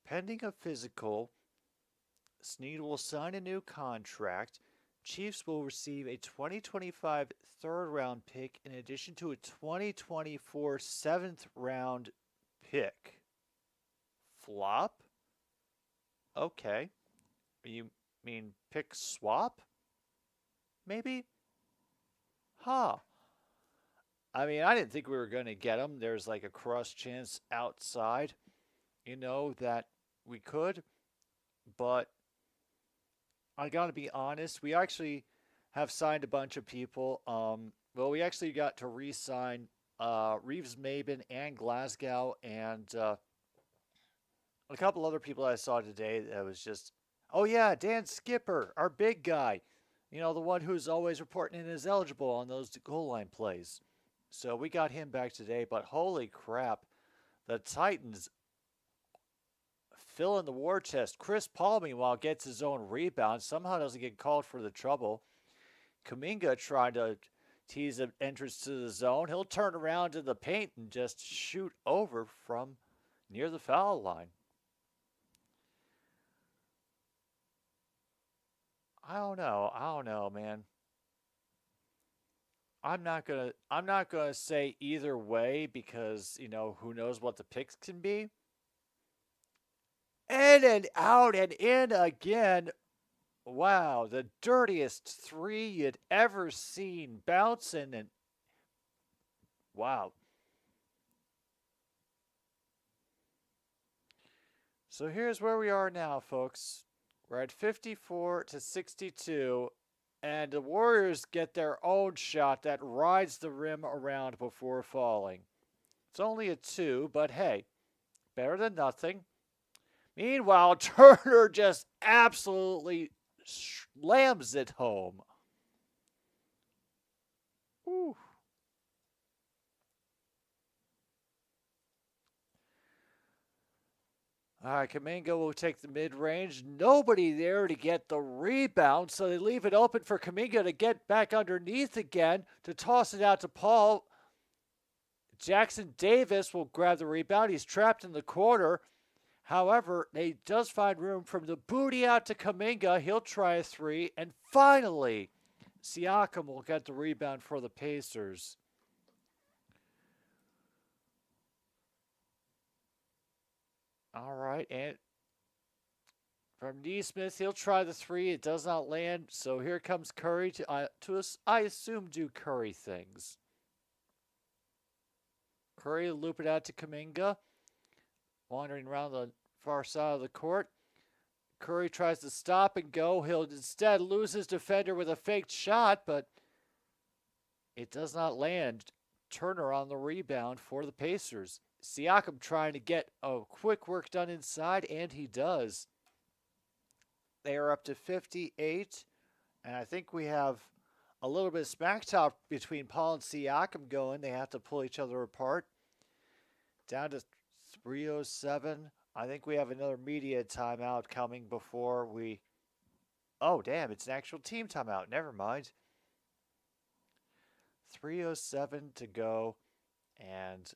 Speaker 2: Pending a physical, Sneed will sign a new contract. Chiefs will receive a 2025 third round pick in addition to a 2024 seventh round pick. Flop? Okay. You mean pick swap? Maybe? Huh. I mean, I didn't think we were going to get him. There's like a cross chance outside, that we could. But I got to be honest, we actually have signed a bunch of people. Well, we actually got to re-sign Reeves Maben and Glasgow and a couple other people I saw today that was just, oh yeah, Dan Skipper, our big guy. The one who's always reporting in as eligible on those goal line plays. So we got him back today, but holy crap, the Titans fill in the war chest. Chris Paul, meanwhile, gets his own rebound. Somehow doesn't get called for the trouble. Kuminga trying to tease an entrance to the zone. He'll turn around to the paint and just shoot over from near the foul line. I don't know, man. I'm not gonna say either way because, who knows what the picks can be. In and out and in again. Wow, the dirtiest three you'd ever seen bouncing and wow. So here's where we are now, folks. We're at 54-62, and the Warriors get their own shot that rides the rim around before falling. It's only a 2, but hey, better than nothing. Meanwhile, Turner just absolutely slams it home. Whew. All right, Kuminga will take the mid-range. Nobody there to get the rebound, so they leave it open for Kuminga to get back underneath again to toss it out to Paul. Jackson Davis will grab the rebound. He's trapped in the corner. However, they does find room from the booty out to Kuminga. He'll try a three. And finally, Siakam will get the rebound for the Pacers. All right, and from Neesmith, he'll try the three. It does not land, so here comes Curry to us. I assume do Curry things. Curry will loop it out to Kuminga, wandering around the far side of the court. Curry tries to stop and go. He'll instead lose his defender with a faked shot, but it does not land. Turner on the rebound for the Pacers. Siakam trying to get a quick work done inside, and he does. They are up to 58, and I think we have a little bit of smack talk between Paul and Siakam going. They have to pull each other apart. Down to 3:07. I think we have another media timeout coming before we... Oh, damn, it's an actual team timeout. Never mind. 3:07 to go, and...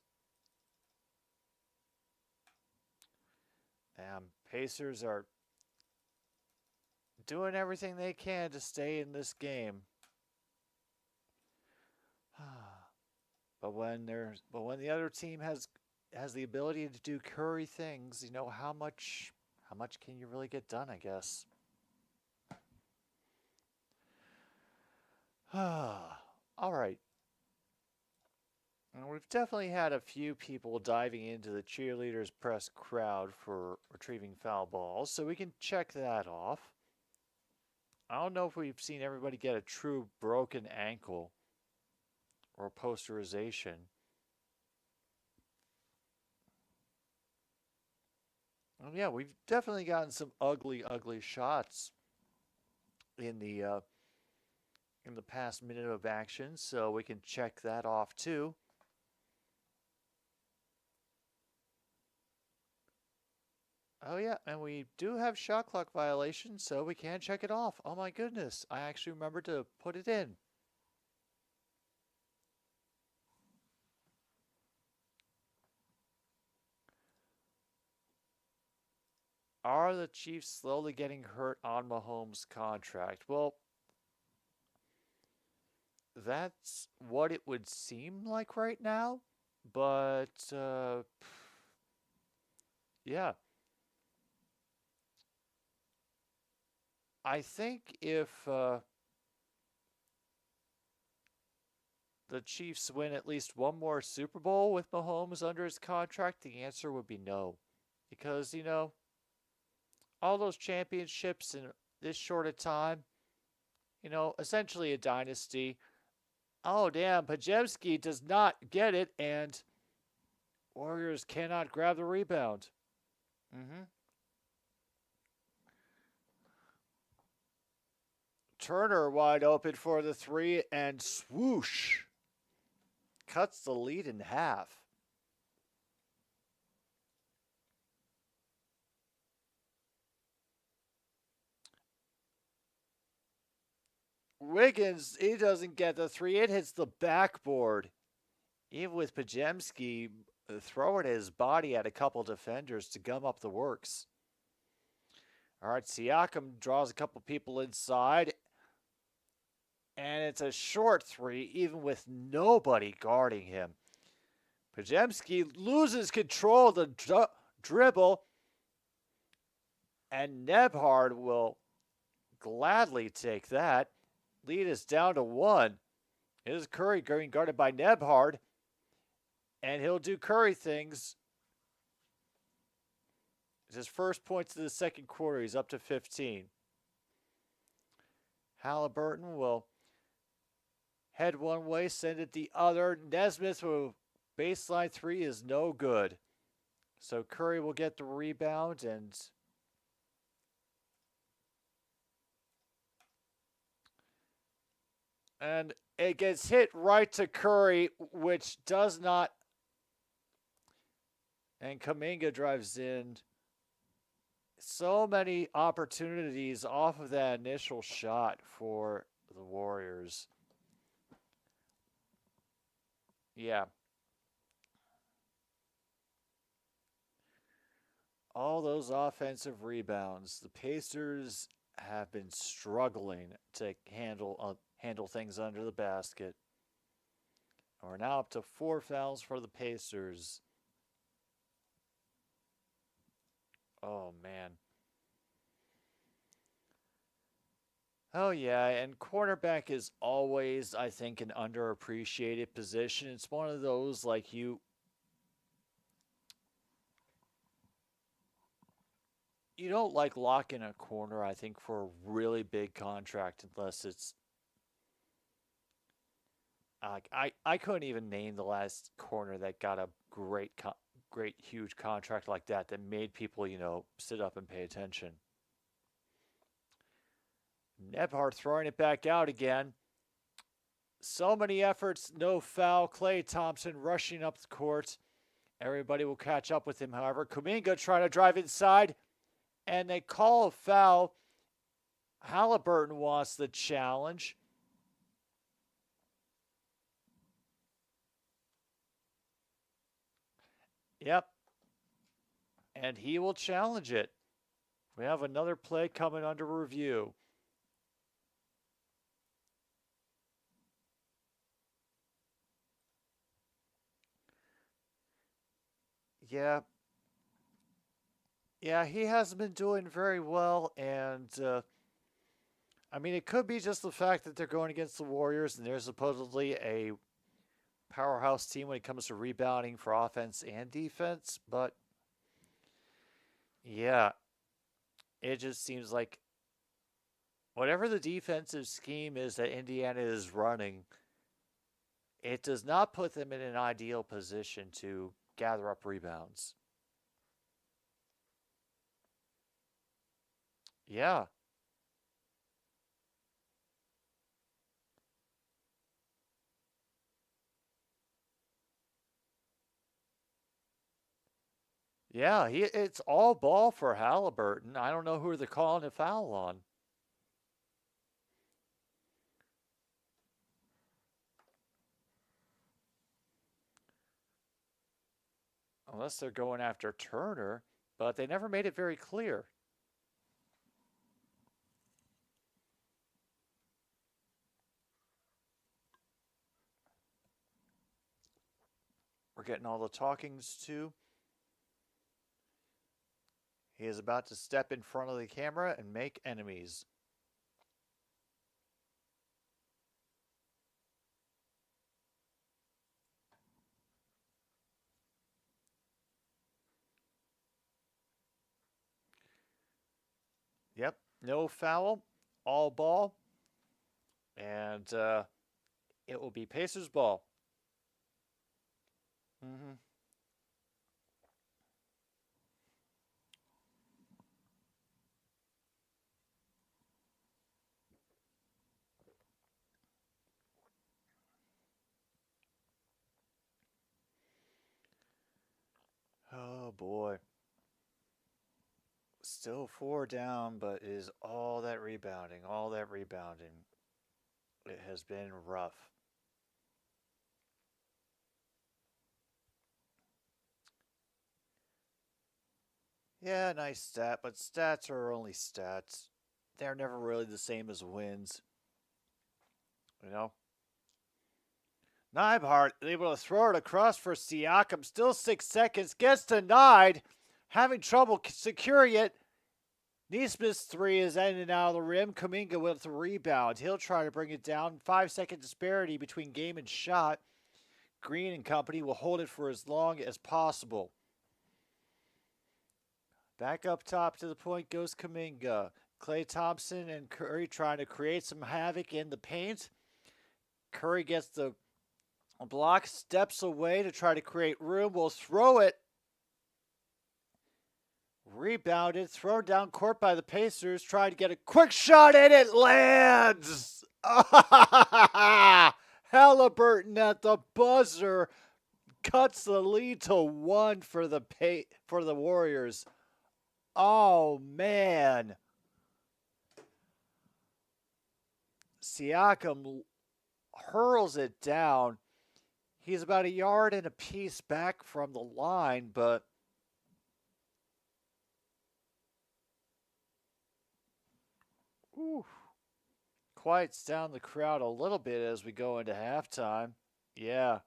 Speaker 2: Pacers are doing everything they can to stay in this game. But when the other team has the ability to do Curry things, how much can you really get done, I guess. All right. And we've definitely had a few people diving into the cheerleaders press crowd for retrieving foul balls, so we can check that off. I don't know if we've seen everybody get a true broken ankle or posterization. Yeah, we've definitely gotten some ugly, ugly shots in the past minute of action, so we can check that off too. Oh yeah, and we do have shot clock violations, so we can check it off. Oh my goodness, I actually remembered to put it in. Are the Chiefs slowly getting hurt on Mahomes' contract? Well, that's what it would seem like right now, but yeah, I think if the Chiefs win at least one more Super Bowl with Mahomes under his contract, the answer would be no. Because, all those championships in this short a time, essentially a dynasty. Oh, damn, Pajemski does not get it, and Warriors cannot grab the rebound. Mm-hmm. Turner wide open for the three, and swoosh cuts the lead in half. Wiggins, he doesn't get the three. It hits the backboard. Even with Pajemski throwing his body at a couple defenders to gum up the works. All right, Siakam draws a couple people inside. And it's a short three, even with nobody guarding him. Pajemski loses control of the dribble. And Nebhard will gladly take that. Lead is down to one. It is Curry being guarded by Nebhard. And he'll do Curry things. It's his first points of the second quarter. He's up to 15. Halliburton will head one way, send it the other. Nesmith will baseline three is no good. So Curry will get the rebound and it gets hit right to Curry, which does not. And Kuminga drives in. So many opportunities off of that initial shot for the Warriors. Yeah. All those offensive rebounds. The Pacers have been struggling to handle things under the basket. We're now up to 4 fouls for the Pacers. Oh, man. Oh, yeah, and cornerback is always, I think, an underappreciated position. It's one of those, like, you don't like locking a corner, I think, for a really big contract unless it's I couldn't even name the last corner that got a great huge contract like that made people, sit up and pay attention. Nebhard throwing it back out again. So many efforts, no foul. Klay Thompson rushing up the court. Everybody will catch up with him, however. Kuminga trying to drive inside, and they call a foul. Halliburton wants the challenge. Yep. And he will challenge it. We have another play coming under review. Yeah. Yeah, he hasn't been doing very well, and I mean, it could be just the fact that they're going against the Warriors, and they're supposedly a powerhouse team when it comes to rebounding for offense and defense, but yeah, it just seems like whatever the defensive scheme is that Indiana is running, it does not put them in an ideal position to gather up rebounds. Yeah. Yeah, it's all ball for Halliburton. I don't know who they're calling a foul on. Unless they're going after Turner, but they never made it very clear. We're getting all the talkings too. He is about to step in front of the camera and make enemies. Yep, no foul, all ball, and it will be Pacers ball. Mm-hmm. Oh boy. Still four down, but is all that rebounding, all that rebounding. It has been rough. Yeah, nice stat, but stats are only stats. They're never really the same as wins. You know? Neibhart able to throw it across for Siakam. Still 6 seconds. Gets denied. Having trouble securing it. Neesmith's three is in and out of the rim. Kuminga with the rebound. He'll try to bring it down. 5 second disparity between game and shot. Green and company will hold it for as long as possible. Back up top to the point goes Kuminga. Klay Thompson and Curry trying to create some havoc in the paint. Curry gets the block, steps away to try to create room. Will throw it. Rebounded, thrown down court by the Pacers. Trying to get a quick shot and it lands. Halliburton at the buzzer cuts the lead to 1 for the Warriors. Oh man. Siakam hurls it down. He's about a yard and a piece back from the line, but quiets down the crowd a little bit as we go into halftime. Yeah.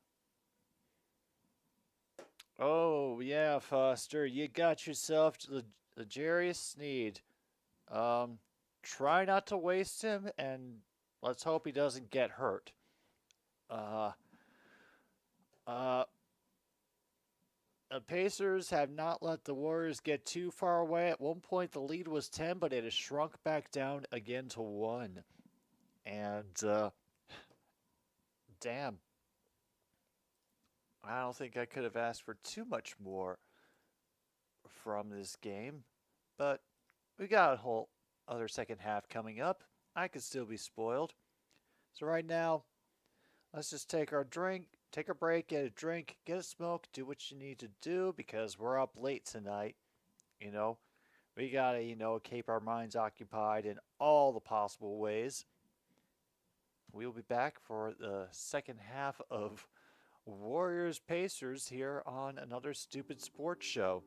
Speaker 2: Oh, yeah, Foster. You got yourself the Jarius Sneed. Try not to waste him, and let's hope he doesn't get hurt. The Pacers have not let the Warriors get too far away. At one point, the lead was 10, but it has shrunk back down again to 1. And, damn. I don't think I could have asked for too much more from this game. But we got a whole other second half coming up. I could still be spoiled. So right now, let's just take our drink, take a break, get a drink, get a smoke, do what you need to do because we're up late tonight. You know, we gotta, keep our minds occupied in all the possible ways. We'll be back for the second half of Warriors Pacers here on another Stupid Sports Show.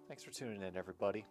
Speaker 2: Thanks for tuning in, everybody.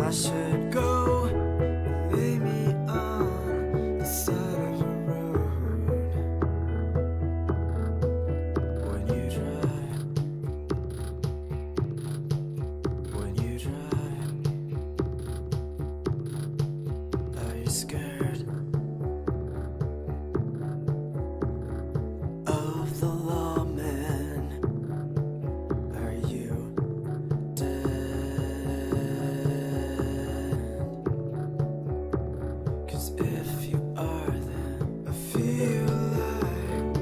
Speaker 3: I should go lay me on the side of the road. When you drive, when you drive, are you scared of the lawman? Are you dead? 'Cause if you are, then I feel like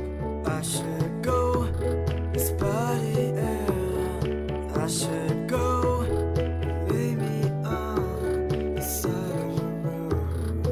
Speaker 3: I should go and spotty out. I should go lay me on the side of the road.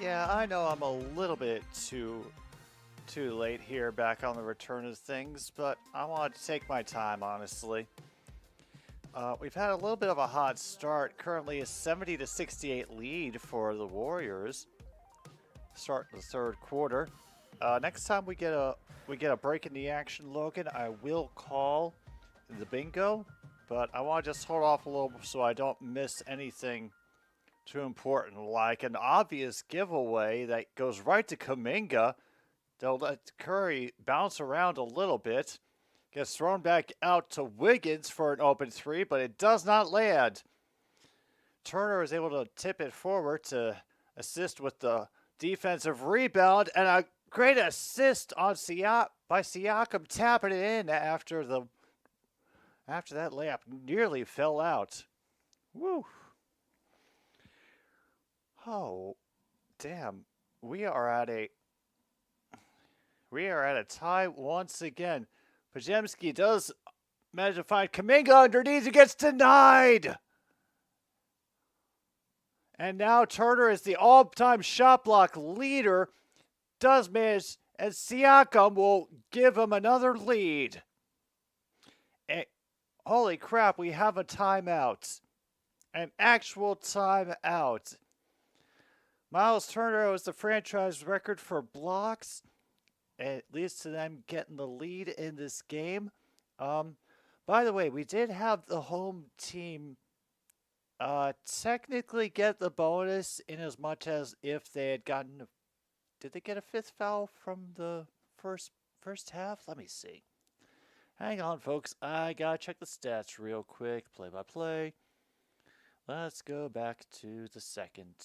Speaker 2: Yeah, I know I'm a little bit too late here back on the return of things, but I wanted to take my time, honestly. We've had a little bit of a hot start. Currently a 70-68 lead for the Warriors. Start the third quarter. Next time we get a break in the action, Logan, I will call the bingo, but I want to just hold off a little so I don't miss anything too important, like an obvious giveaway that goes right to Kuminga. They'll let Curry bounce around a little bit. Gets thrown back out to Wiggins for an open three, but it does not land. Turner is able to tip it forward to assist with the defensive rebound, and a great assist on by Siakam, tapping it in after that layup nearly fell out. Woo. Oh, damn. We are at a tie once again. Pajemski does manage to find Kuminga underneath, who gets denied. And now Turner is the all-time shot block leader. Does manage, and Siakam will give him another lead. And, holy crap, we have a timeout. An actual timeout. Miles Turner was the franchise record for blocks. It leads to them getting the lead in this game. By the way, we did have the home team technically get the bonus in as much as if they had gotten... Did they get a fifth foul from the first half? Let me see. Hang on, folks. I gotta check the stats real quick. Play by play. Let's go back to the second.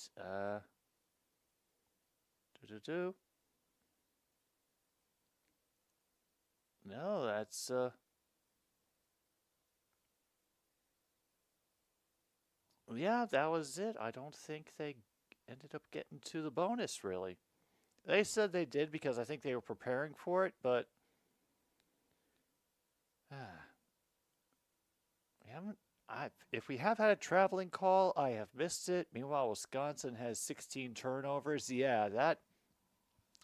Speaker 2: No, that's yeah, that was it. I don't think they ended up getting to the bonus, really. They said they did because I think they were preparing for it, but we haven't. If we have had a traveling call, I have missed it. Meanwhile, Wisconsin has 16 turnovers. Yeah, that,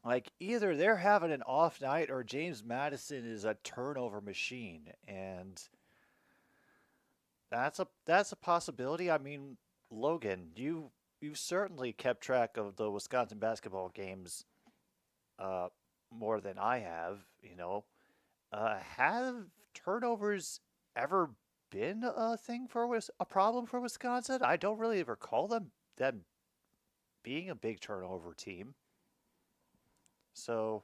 Speaker 2: like, either they're having an off night or James Madison is a turnover machine, and that's a possibility. I mean, Logan, you've certainly kept track of the Wisconsin basketball games more than I have, you know. Have turnovers ever been a thing for a problem for Wisconsin? I don't really recall them being a big turnover team. So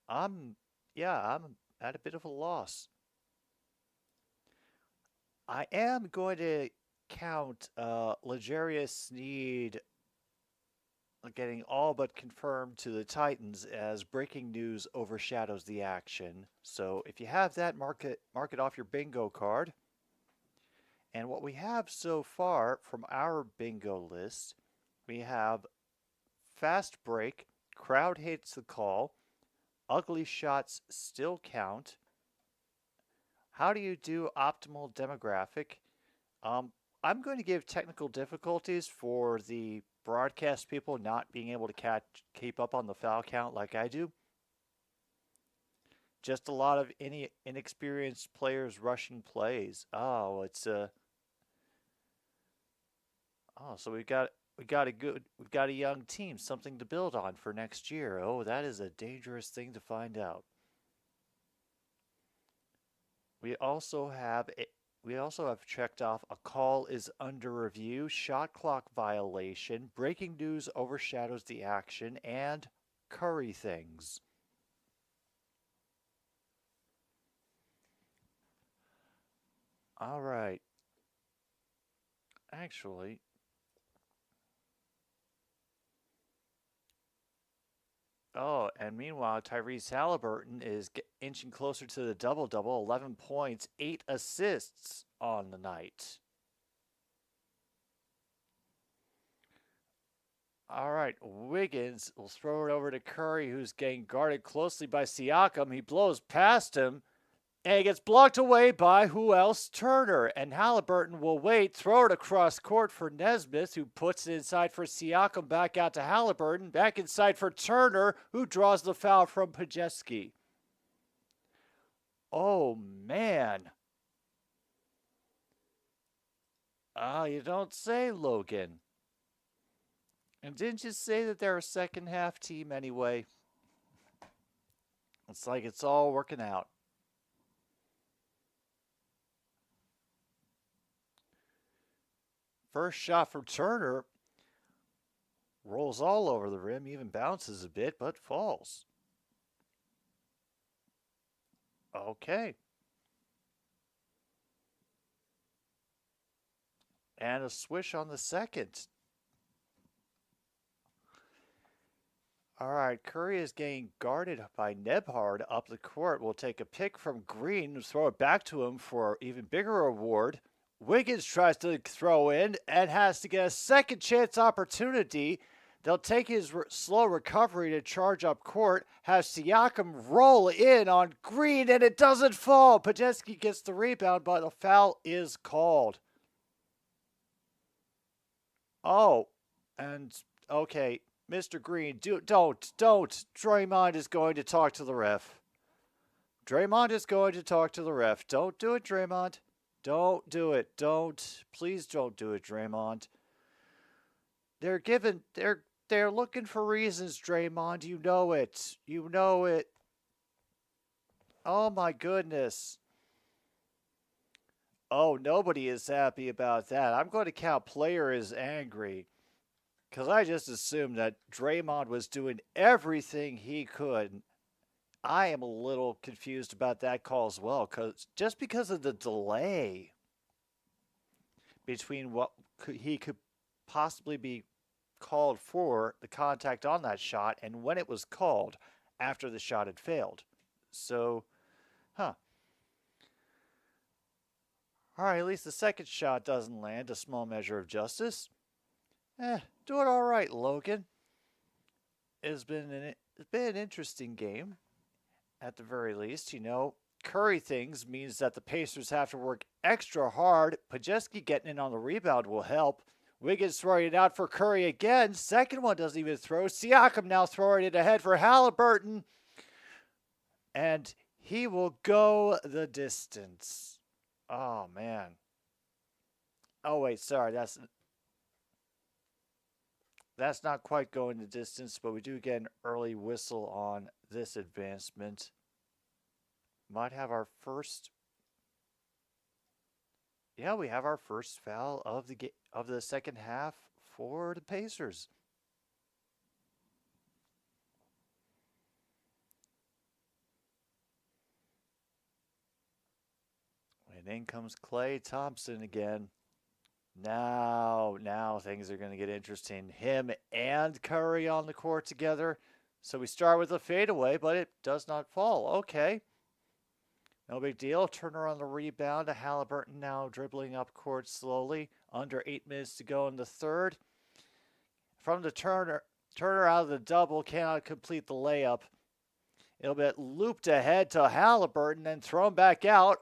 Speaker 2: I'm at a bit of a loss. I am going to count L'Jarius Sneed getting all but confirmed to the Titans as breaking news overshadows the action. So if you have that, mark it off your bingo card. And what we have so far from our bingo list, we have fast break, crowd hates the call, ugly shots still count. How do you do optimal demographic? I'm going to give technical difficulties for the broadcast people not being able to keep up on the foul count like I do. Just a lot of inexperienced players rushing plays. Oh, so we've got a young team, something to build on for next year. Oh, that is a dangerous thing to find out. We also have checked off a call is under review, shot clock violation, breaking news overshadows the action, and Curry things. All right. Actually, oh, and meanwhile, Tyrese Halliburton is inching closer to the double-double, 11 points, 8 assists on the night. All right, Wiggins will throw it over to Curry, who's getting guarded closely by Siakam. He blows past him And it gets blocked away by who else? Turner. And Halliburton will wait, throw it across court for Nesmith, who puts it inside for Siakam, back out to Halliburton, back inside for Turner, who draws the foul from Pajeski. Oh, man. You don't say, Logan. And didn't you say that they're a second half team anyway? It's like it's all working out. First shot from Turner rolls all over the rim, even bounces a bit, but falls. Okay. And a swish on the second. All right, Curry is getting guarded by Nebhard up the court. We'll take a pick from Green and throw it back to him for an even bigger reward. Wiggins tries to throw in and has to get a second chance opportunity. They'll take his slow recovery to charge up court, have Siakam roll in on Green, and it doesn't fall. Pajeski gets the rebound, but a foul is called. Oh, and okay, Mr. Green, don't. Draymond is going to talk to the ref. Draymond is going to talk to the ref. Don't do it, Draymond. Don't do it. Please don't do it, Draymond. They're looking for reasons, Draymond. You know it. Oh my goodness. Oh, nobody is happy about that. I'm going to count player as angry, because I just assumed that Draymond was doing everything he could. I am a little confused about that call as well, because of the delay between what he could possibly be called for, the contact on that shot, and when it was called after the shot had failed. So, All right, at least the second shot doesn't land. A small measure of justice. Doing all right, Logan. It's been an interesting game, at the very least. Curry things means that the Pacers have to work extra hard. Pajeski getting in on the rebound will help. Wiggins throwing it out for Curry again. Second one doesn't even throw. Siakam now throwing it ahead for Halliburton. And he will go the distance. Oh, man. Oh, wait, sorry. That's not quite going the distance, but we do get an early whistle on this advancement. Might have our first... Yeah, we have our first foul of the second half for the Pacers. And in comes Klay Thompson again. Now things are going to get interesting. Him and Curry on the court together. So we start with a fadeaway, but it does not fall. Okay. No big deal. Turner on the rebound. Halliburton now dribbling up court slowly. Under 8 minutes to go in the third. From the Turner out of the double, cannot complete the layup. It'll get looped ahead to Halliburton and thrown back out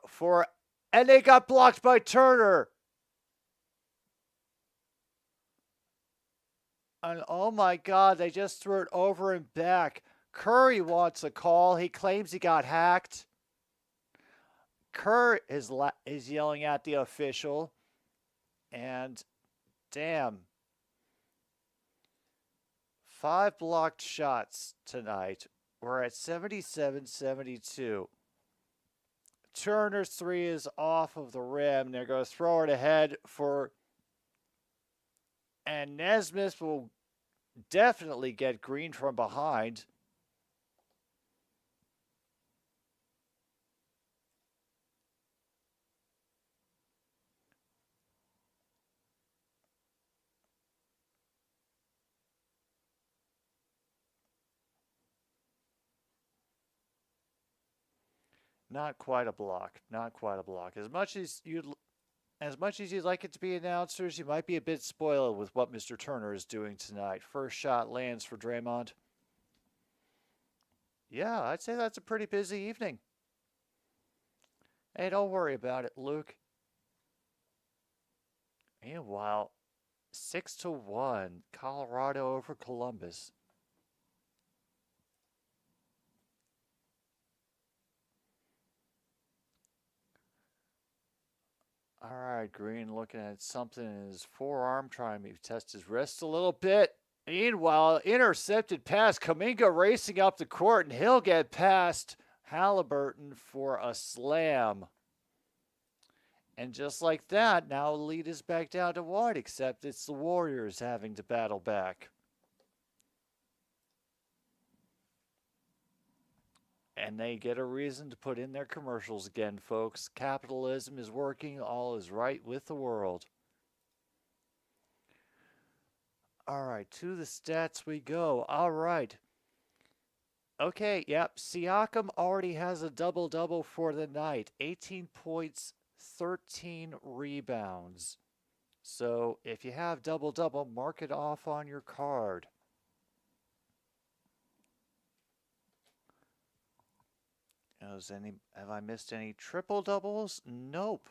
Speaker 2: and they got blocked by Turner. And oh my God, they just threw it over and back. Curry wants a call. He claims he got hacked. Kerr is yelling at the official. And damn. 5 blocked shots tonight. We're at 77-72. Turner's 3 is off of the rim. They're going to throw it ahead for... And Nesmith will definitely get Green from behind. Not quite a block. As much as you'd like it to be announcers, you might be a bit spoiled with what Mr. Turner is doing tonight. First shot lands for Draymond. Yeah, I'd say that's a pretty busy evening. Hey, don't worry about it, Luke. Meanwhile, 6-1, Colorado over Columbus. All right, Green looking at something in his forearm, trying to test his wrist a little bit. Meanwhile, intercepted pass, Kuminga racing up the court, and he'll get past Halliburton for a slam. And just like that, now the lead is back down to one, except it's the Warriors having to battle back. And they get a reason to put in their commercials again, folks. Capitalism is working. All is right with the world. All right, to the stats we go. All right. Okay, yep. Siakam already has a double-double for the night. 18 points, 13 rebounds. So if you have double-double, mark it off on your card. Have I missed any triple doubles? Nope.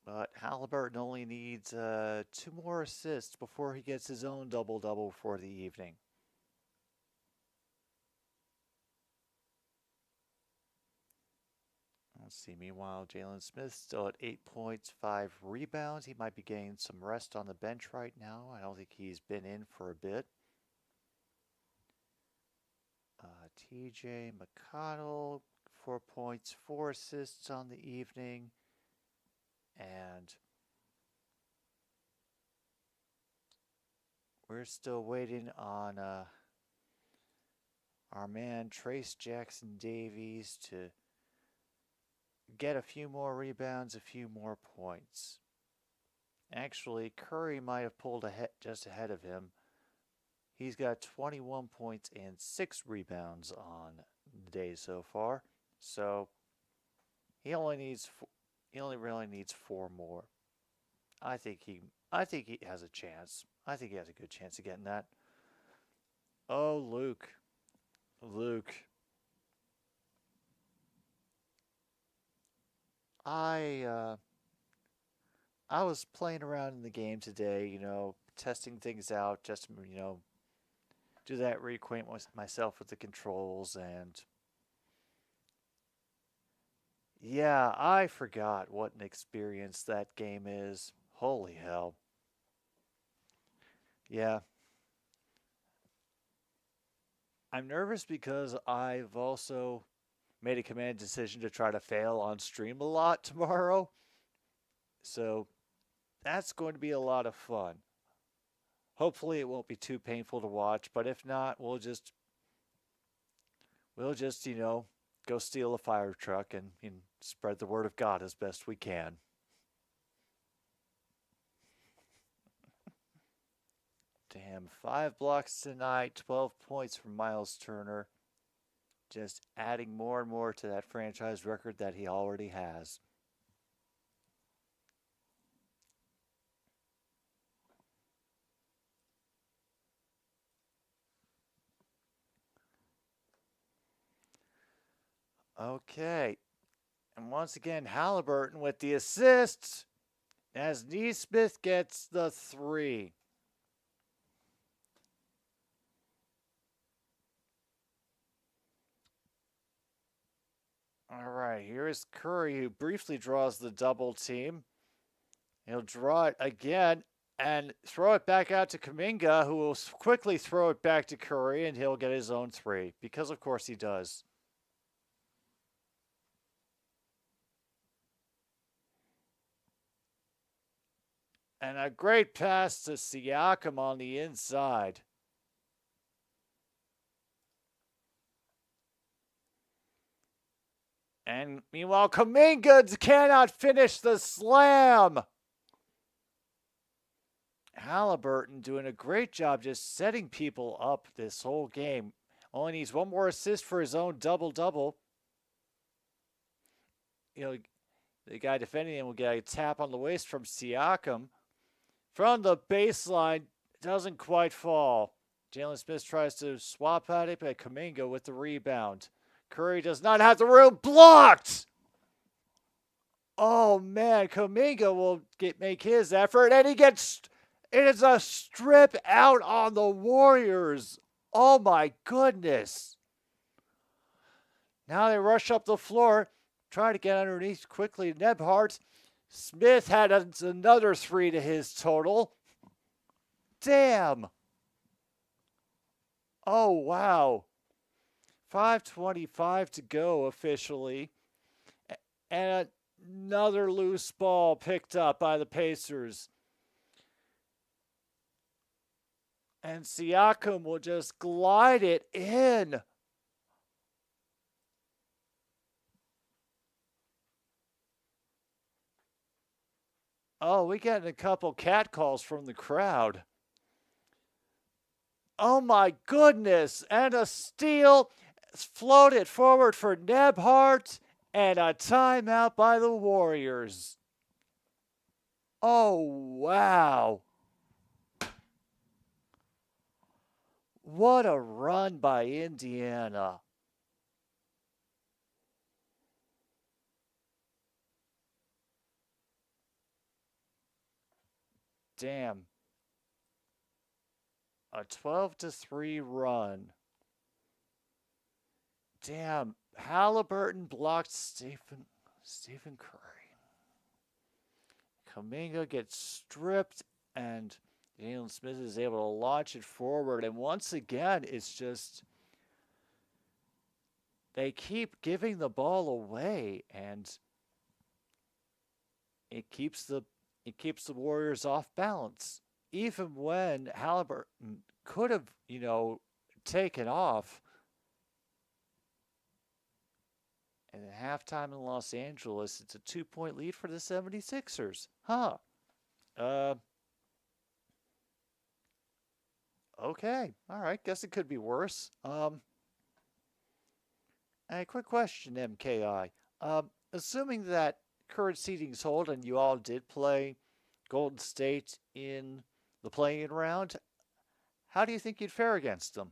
Speaker 2: But Halliburton only needs 2 more assists before he gets his own double-double for the evening. Let's see. Meanwhile, Jalen Smith still at 8 points, 5 rebounds. He might be getting some rest on the bench right now. I don't think he's been in for a bit. TJ McConnell, 4 points, 4 assists on the evening. And we're still waiting on our man Trace Jackson Davies to get a few more rebounds, a few more points. Actually, Curry might have pulled ahead, just ahead of him. He's got 21 points and 6 rebounds on the day so far. So he only really needs 4 more. I think he has a chance. I think he has a good chance of getting that. Oh, Luke. I was playing around in the game today, testing things out, just, do that, reacquaint myself with the controls, and yeah, I forgot what an experience that game is. Holy hell. Yeah. I'm nervous because I've also made a command decision to try to fail on stream a lot tomorrow. So that's going to be a lot of fun. Hopefully it won't be too painful to watch, but if not, we'll just go steal a fire truck and spread the word of God as best we can. Damn, 5 blocks tonight, 12 points from Miles Turner. Just adding more and more to that franchise record that he already has. Okay. And once again, Halliburton with the assists as Neesmith gets the 3. All right, here is Curry, who briefly draws the double team. He'll draw it again and throw it back out to Kuminga, who will quickly throw it back to Curry, and he'll get his own 3, because of course he does. And a great pass to Siakam on the inside. And meanwhile, Kuminga cannot finish the slam. Halliburton doing a great job just setting people up this whole game. Only needs 1 more assist for his own double-double. The guy defending him will get a tap on the waist from Siakam. From the baseline, doesn't quite fall. Jalen Smith tries to swap at it, but Kuminga with the rebound. Curry does not have the room. Blocked! Oh, man. Kuminga will make his effort, and he gets... It is a strip out on the Warriors. Oh, my goodness. Now they rush up the floor, try to get underneath quickly. Nebhart. Smith had another 3 to his total. Damn. Oh, wow. 5:25 to go officially. And another loose ball picked up by the Pacers. And Siakam will just glide it in. Oh, we getting a couple cat calls from the crowd. Oh my goodness. And a steal. Floated forward for Nebhart. And a timeout by the Warriors. Oh, wow. What a run by Indiana. Damn. A 12-3 run. Damn. Halliburton blocked Stephen Curry. Kuminga gets stripped, and Jalen Smith is able to launch it forward. And once again, it's just they keep giving the ball away, and it keeps the Warriors off balance. Even when Halliburton could have, taken off. And at halftime in Los Angeles, it's a 2-point lead for the 76ers. Huh. Okay. All right. Guess it could be worse. A quick question, MKI. Assuming that current seedings hold and you all did play Golden State in the play-in round, how do you think you'd fare against them?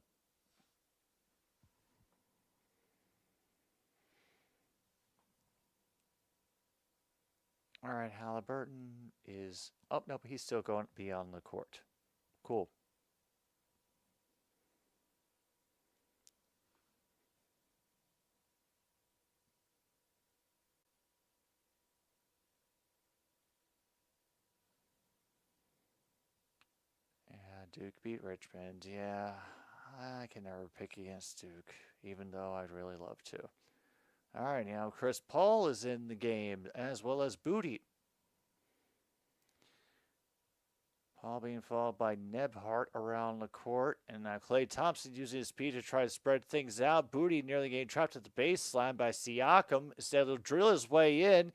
Speaker 2: All right, Halliburton is... Oh, no, but he's still going to be on the court. Cool. Yeah, Duke beat Richmond. Yeah, I can never pick against Duke, even though I'd really love to. All right, now Chris Paul is in the game, as well as Booty. Paul being followed by Nebhart around the court. And now Klay Thompson using his speed to try to spread things out. Booty nearly getting trapped at the baseline by Siakam. Instead of drill his way in,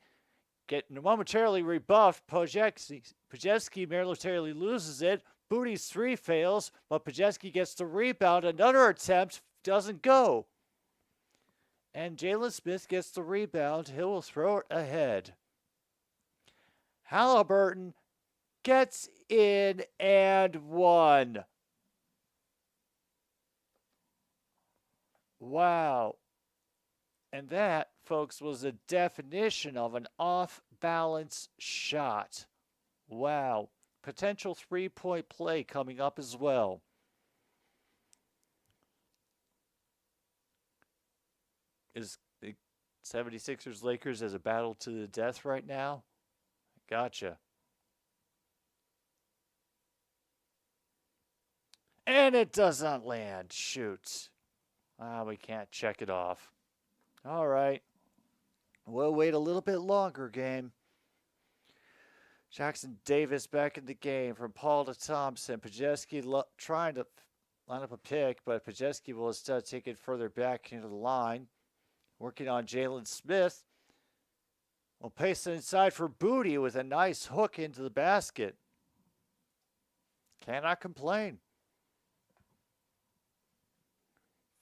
Speaker 2: getting momentarily rebuffed. Pojeski momentarily loses it. Booty's 3 fails, but Pojeski gets the rebound. Another attempt doesn't go. And Jalen Smith gets the rebound. He will throw it ahead. Halliburton gets in and one. Wow. And that, folks, was the definition of an off-balance shot. Wow. Potential 3-point play coming up as well. Is the 76ers Lakers as a battle to the death right now? Gotcha. And it does not land. Shoot. We can't check it off. All right. We'll wait a little bit longer, game. Jackson Davis back in the game from Paul to Thompson. Pojeski trying to line up a pick, but Pojeski will instead take it further back into the line. Working on Jalen Smith. Will pace it inside for Booty with a nice hook into the basket. Cannot complain.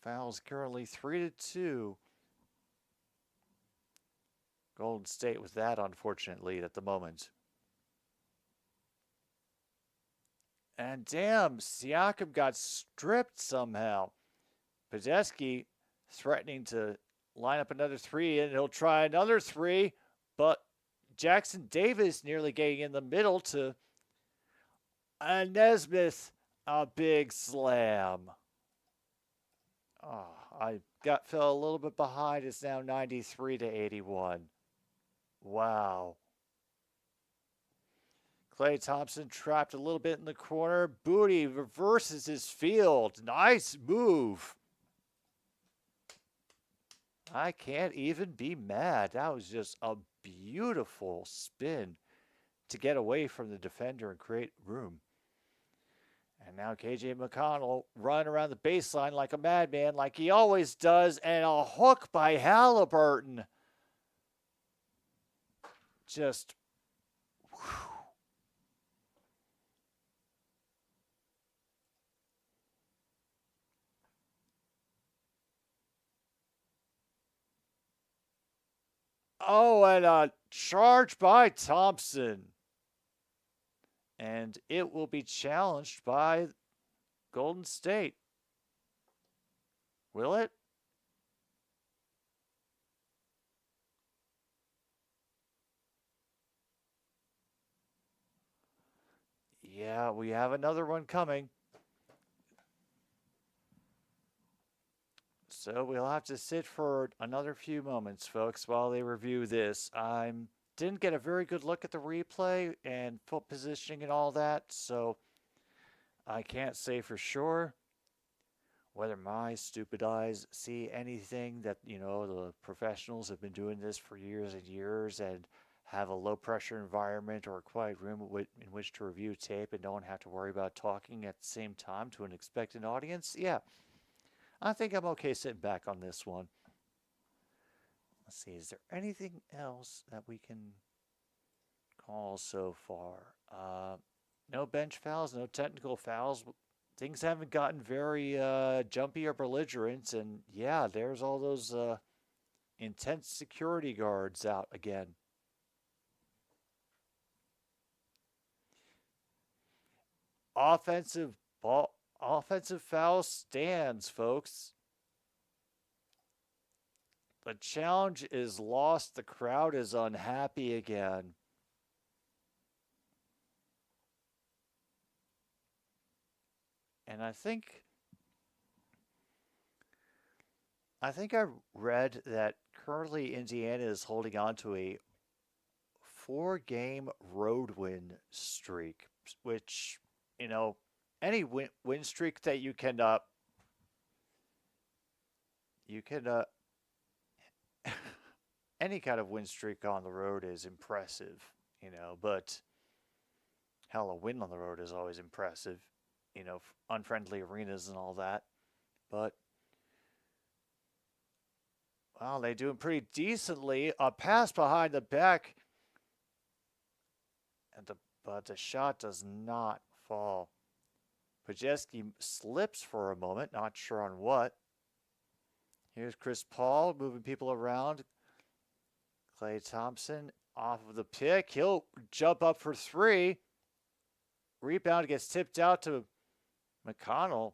Speaker 2: Fouls currently 3-2. Golden State with that unfortunate lead at the moment. And damn, Siakam got stripped somehow. Pojeski threatening to line up another three, and he'll try another three, but Jackson Davis nearly getting in the middle to Nesmith, a big slam. Oh, fell a little bit behind. It's now 93-81. Wow. Klay Thompson trapped a little bit in the corner. Booty reverses his field. Nice move. I can't even be mad. That was just a beautiful spin to get away from the defender and create room. And now KJ McConnell running around the baseline like a madman, like he always does, and a hook by Halliburton. Just, whew. Oh, and a charge by Thompson. And it will be challenged by Golden State. Will it? Yeah, we have another one coming. So we'll have to sit for another few moments, folks, while they review this. I didn't get a very good look at the replay and foot positioning and all that, so I can't say for sure whether my stupid eyes see anything that, the professionals have been doing this for years and years and have a low-pressure environment or a quiet room in which to review tape and don't have to worry about talking at the same time to an expectant audience. Yeah. I think I'm okay sitting back on this one. Let's see, is there anything else that we can call so far? No bench fouls, no technical fouls. Things haven't gotten very jumpy or belligerent. And yeah, there's all those intense security guards out again. Offensive foul stands, folks. The challenge is lost. The crowd is unhappy again. And I think I read that currently Indiana is holding on to a 4-game road win streak, which, any win streak that you can any kind of win streak on the road is impressive, but hell, a win on the road is always impressive, unfriendly arenas and all that. But, well, they do pretty decently. A pass behind the back, but the shot does not fall. Pajeski slips for a moment, not sure on what. Here's Chris Paul moving people around. Klay Thompson off of the pick. He'll jump up for 3. Rebound gets tipped out to McConnell.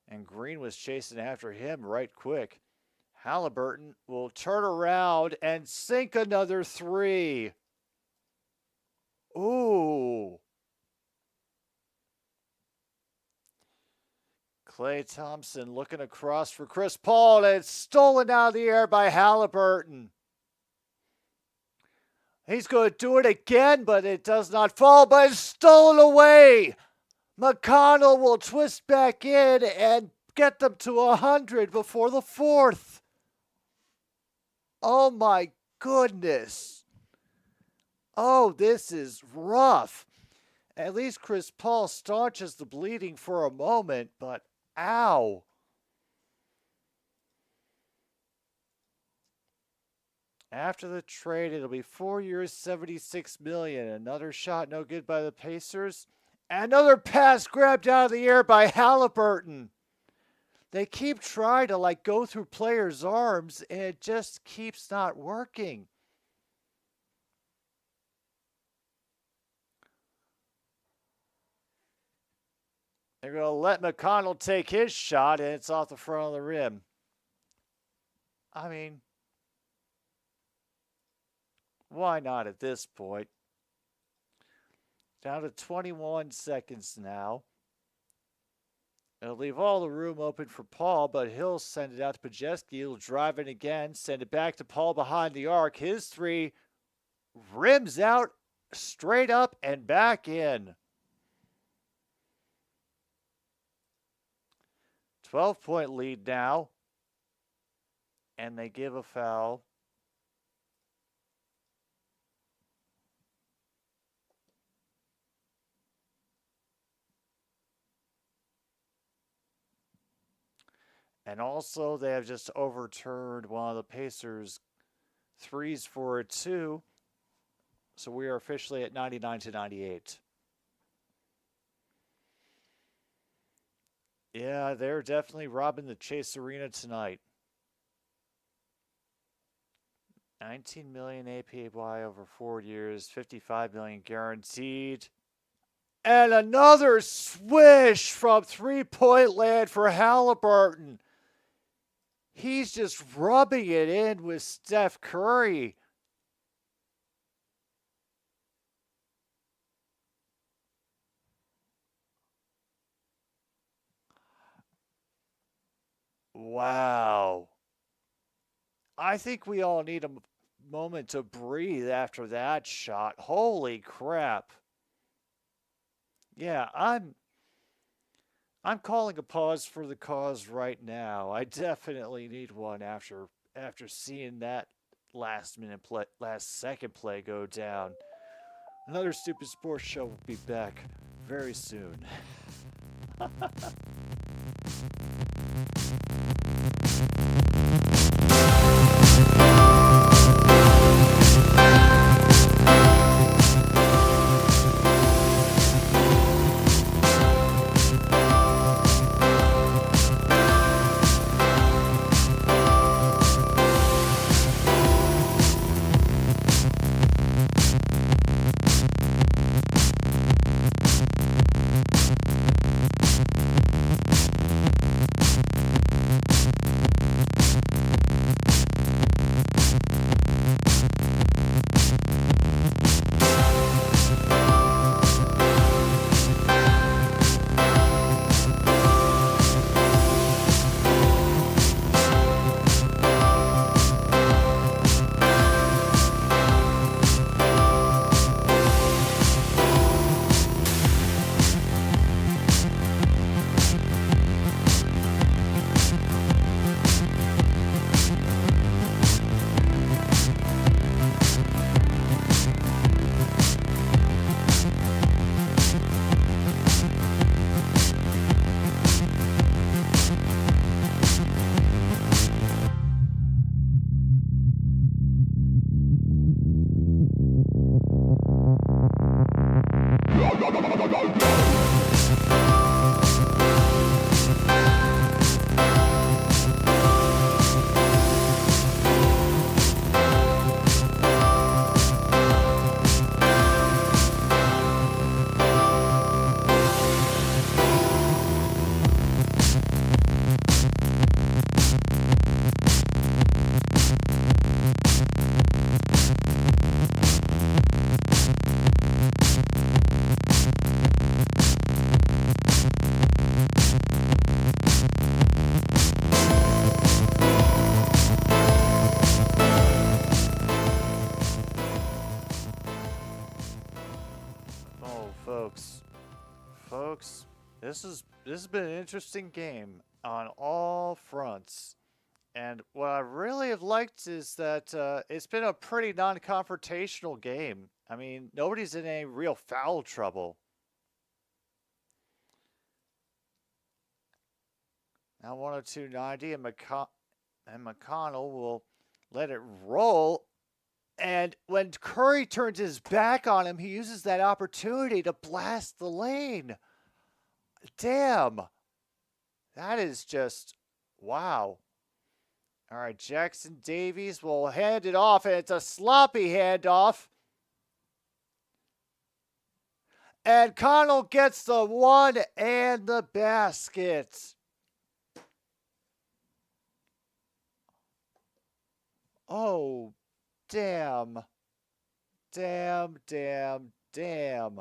Speaker 2: And Green was chasing after him right quick. Halliburton will turn around and sink another 3. Ooh. Klay Thompson looking across for Chris Paul, and it's stolen out of the air by Halliburton. He's going to do it again, but it does not fall, but it's stolen away. McConnell will twist back in and get them to 100 before the 4th. Oh my goodness. Oh, this is rough. At least Chris Paul staunches the bleeding for a moment, but ow. After the trade, it'll be 4 years, $76 million. Another shot no good by the Pacers. Another pass grabbed out of the air by Halliburton. They keep trying to go through players' arms, and it just keeps not working. They're going to let McConnell take his shot, and it's off the front of the rim. I mean, why not at this point? Down to 21 seconds now. It'll leave all the room open for Paul, but he'll send it out to Pajeski. He'll drive it again, send it back to Paul behind the arc. His three rims out, straight up and back in. 12-point lead now. And they give a foul. And also, they have just overturned one of the Pacers' threes for a two. So we are officially at 99-98. Yeah, they're definitely robbing the Chase Arena tonight. 19 million APY over 4 years, 55 million guaranteed. And another swish from three-point land for Halliburton. He's just rubbing it in with Steph Curry. Wow. I think we all need a moment to breathe after that shot. Holy crap. Yeah, I'm calling a pause for the cause right now. I definitely need one after seeing that last second play go down. Another Stupid Sports Show will be back very soon. Folks, this has been an interesting game on all fronts. And what I really have liked is that it's been a pretty non-confrontational game. I mean, nobody's in any real foul trouble. Now 102.90 and McConnell will let it roll. And when Curry turns his back on him, he uses that opportunity to blast the lane. Damn. That is just, wow. All right, Jackson Davies will hand it off, and it's a sloppy handoff. And Connell gets the one and the basket. Oh, damn. Damn, damn, damn.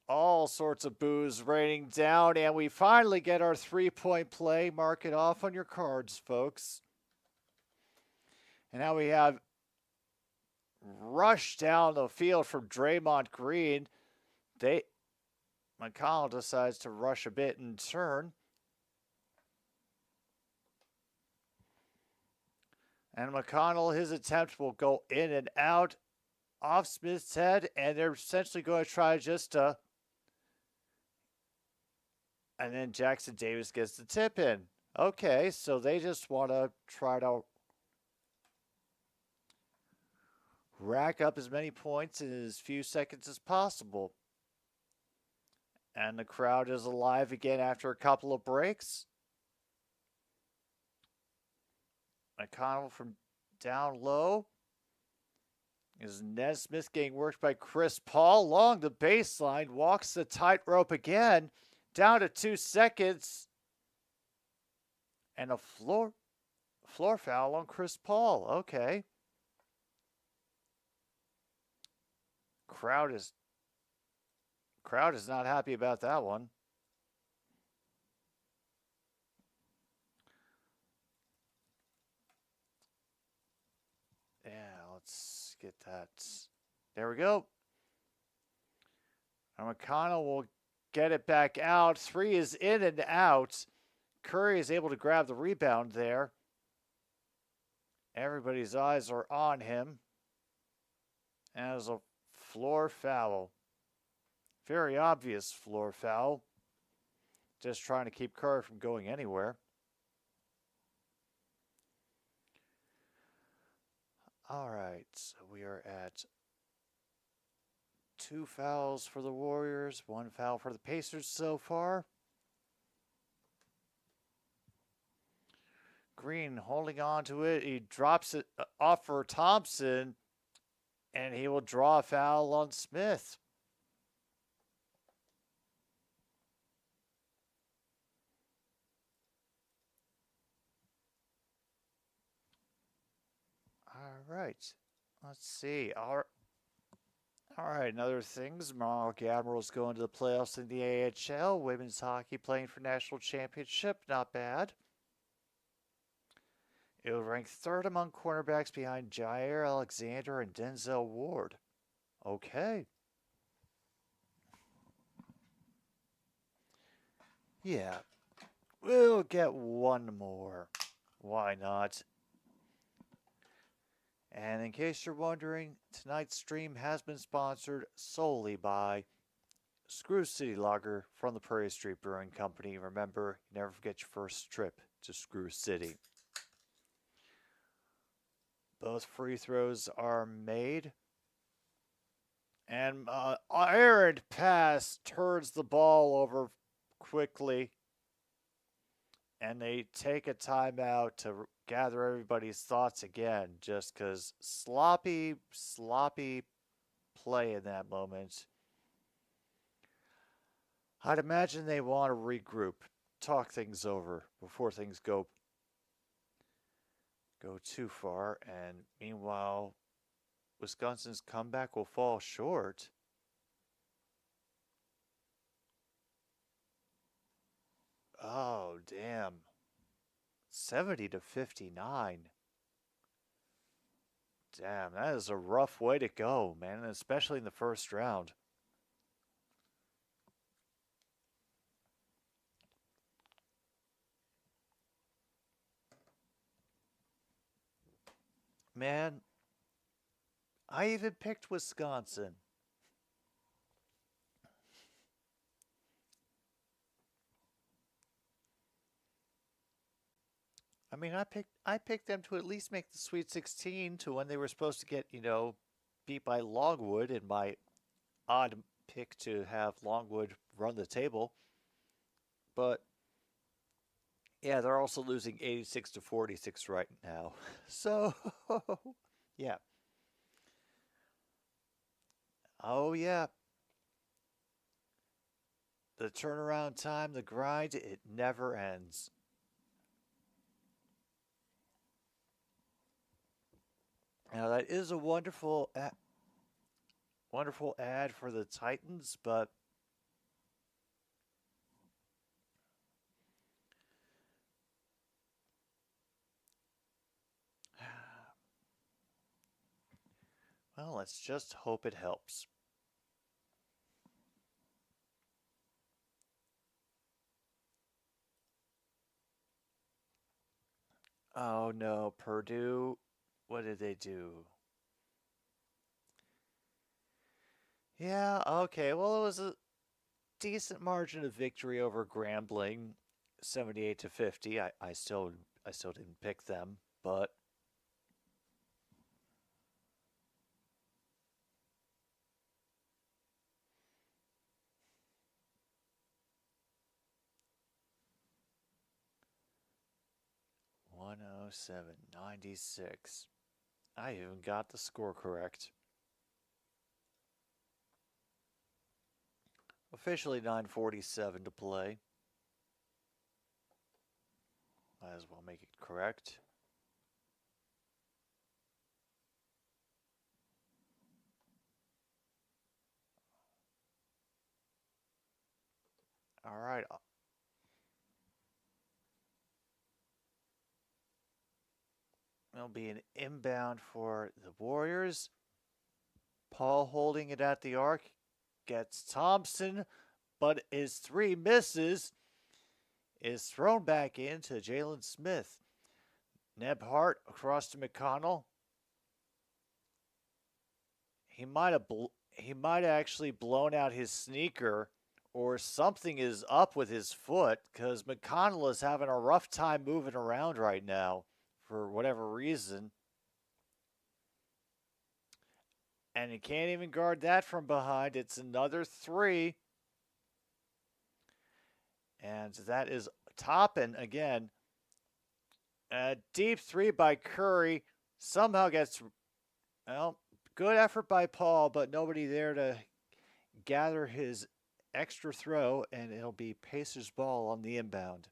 Speaker 2: All sorts of boos raining down, and we finally get our 3-point play. Mark it off on your cards, folks. And now we have rush down the field from Draymond Green. McConnell decides to rush a bit in turn. And McConnell, his attempt will go in and out off Smith's head, and they're essentially going to try just to. And then Jackson Davis gets the tip in. Okay, so they just want to try to rack up as many points in as few seconds as possible. And the crowd is alive again after a couple of breaks. McConnell from down low. Is Nesmith getting worked by Chris Paul along the baseline. Walks the tightrope again. Down to 2 seconds. And a floor foul on Chris Paul. Okay. Crowd is not happy about that one. Yeah, let's get that. There we go. And McConnell will get it back out. 3 is in and out. Curry is able to grab the rebound there. Everybody's eyes are on him. And there's a floor foul. Very obvious floor foul. Just trying to keep Curry from going anywhere. All right, so we are at 2 fouls for the Warriors, 1 foul for the Pacers so far. Green holding on to it. He drops it off for Thompson, and he will draw a foul on Smith. All right. Let's see. All right, another things. Monarch Admirals going to the playoffs in the AHL. Women's hockey playing for national championship. Not bad. It will rank 3rd among cornerbacks behind Jair Alexander and Denzel Ward. Okay. Yeah. We'll get one more. Why not? And in case you're wondering, tonight's stream has been sponsored solely by Screw City Lager from the Prairie Street Brewing Company. Remember, never forget your first trip to Screw City. Both free throws are made. And errant pass turns the ball over quickly. And they take a timeout to gather everybody's thoughts again, just because sloppy play in that moment. I'd imagine they want to regroup, talk things over before things go too far. And meanwhile, Wisconsin's comeback will fall short. Oh, damn. 70-59. Damn, that is a rough way to go, man, especially in the first round. Man, I even picked Wisconsin. I mean, I picked them to at least make the Sweet 16 to when they were supposed to get, beat by Longwood, in my odd pick to have Longwood run the table. But yeah, they're also losing 86-46 right now. So, yeah. Oh, yeah. The turnaround time, the grind, it never ends. Now that is a wonderful ad for the Titans, but well, let's just hope it helps. Oh no, Purdue. What did they do? Yeah, okay. Well, it was a decent margin of victory over Grambling, 78 to 50. I still didn't pick them, but 107-96. I even got the score correct. Officially 9:47 to play. Might as well make it correct. All right. It'll be an inbound for the Warriors. Paul holding it at the arc. Gets Thompson, but his three misses. Is thrown back into Jalen Smith. Nebhart across to McConnell. He might have actually blown out his sneaker, or something is up with his foot, because McConnell is having a rough time moving around right now for whatever reason. And he can't even guard that from behind. It's another three. And that is Toppin again. A deep three by Curry. Somehow gets, well, good effort by Paul, but nobody there to gather his extra throw, and it'll be Pacers ball on the inbound.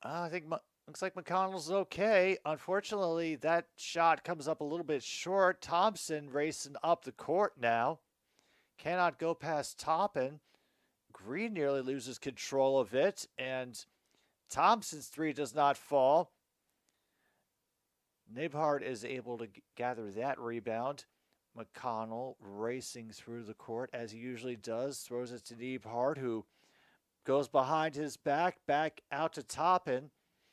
Speaker 2: I think looks like McConnell's okay. Unfortunately, that shot comes up a little bit short. Thompson racing up the court now. Cannot go past Toppin. Green nearly loses control of it, and Thompson's three does not fall. Nebhart is able to gather that rebound. McConnell racing through the court as he usually does. Throws it to Nebhart, who goes behind his back out to Toppin,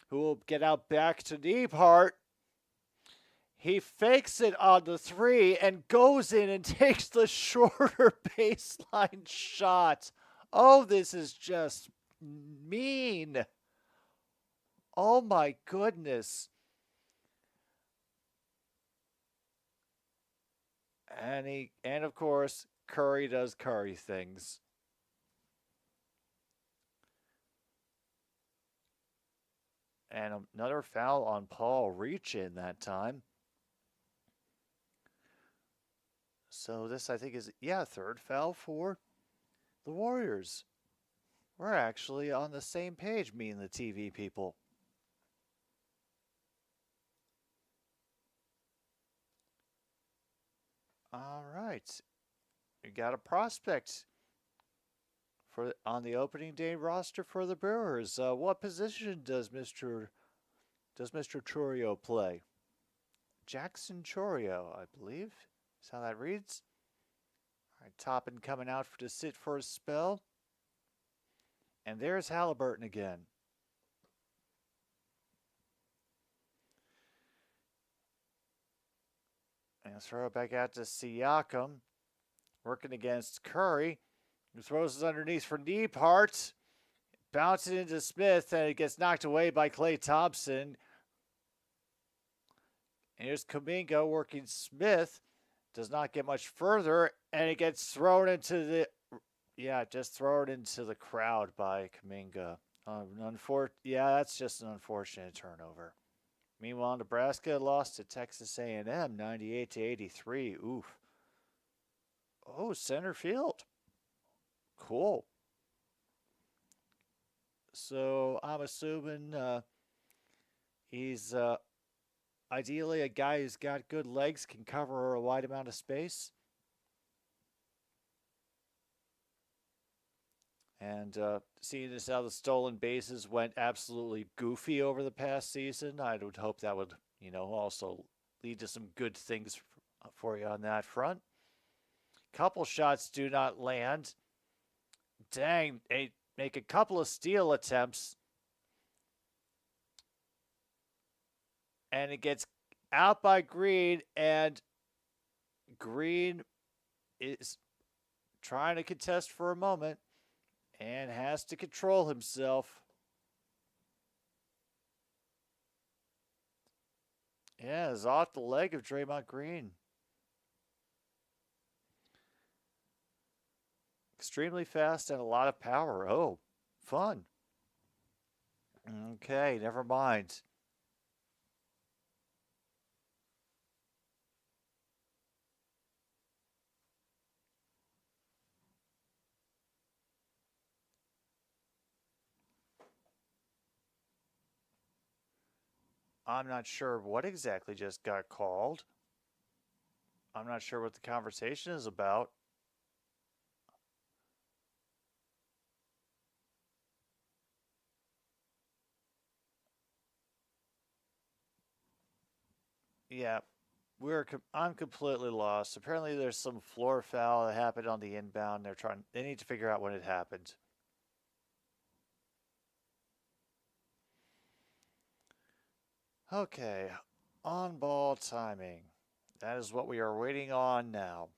Speaker 2: who will get out back to Nebhart. He fakes it on the three and goes in and takes the shorter baseline shot. Oh, this is just mean. Oh my goodness. And of course, Curry does Curry things. And another foul on Paul Reachin that time. So this, I think, is, third foul for the Warriors. We're actually on the same page, me and the TV people. All right. We got a prospect on the opening day roster for the Brewers. What position does Mr. Chorio play? Jackson Chorio, I believe. Is how that reads. All right, Toppin coming out to sit for a spell. And there's Halliburton again. And throw it back out to Siakam. Working against Curry. Who throws it underneath for Nebhart. Bounces into Smith, and it gets knocked away by Klay Thompson. And here's Kuminga working Smith. Does not get much further, and it gets thrown into the, just thrown into the crowd by Kuminga. That's just an unfortunate turnover. Meanwhile, Nebraska lost to Texas A&M 98-83. Oof. Oh, center field. Cool. So I'm assuming he's ideally a guy who's got good legs, can cover a wide amount of space. And seeing as how the stolen bases went absolutely goofy over the past season, I would hope that would, also lead to some good things for you on that front. Couple shots do not land. Dang, they make a couple of steal attempts. And it gets out by Green, and Green is trying to contest for a moment and has to control himself. Yeah, it's off the leg of Draymond Green. Extremely fast and a lot of power. Oh, fun. Okay, never mind. I'm not sure what exactly just got called. I'm not sure what the conversation is about. Yeah, I'm completely lost. Apparently, there's some floor foul that happened on the inbound. They need to figure out when it happened. Okay, on ball timing. That is what we are waiting on now.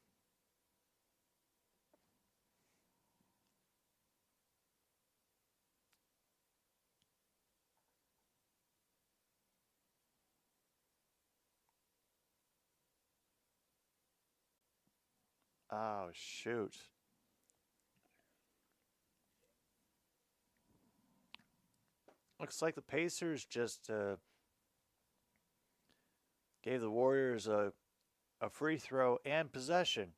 Speaker 2: Oh, shoot. Looks like the Pacers just gave the Warriors a free throw and possession.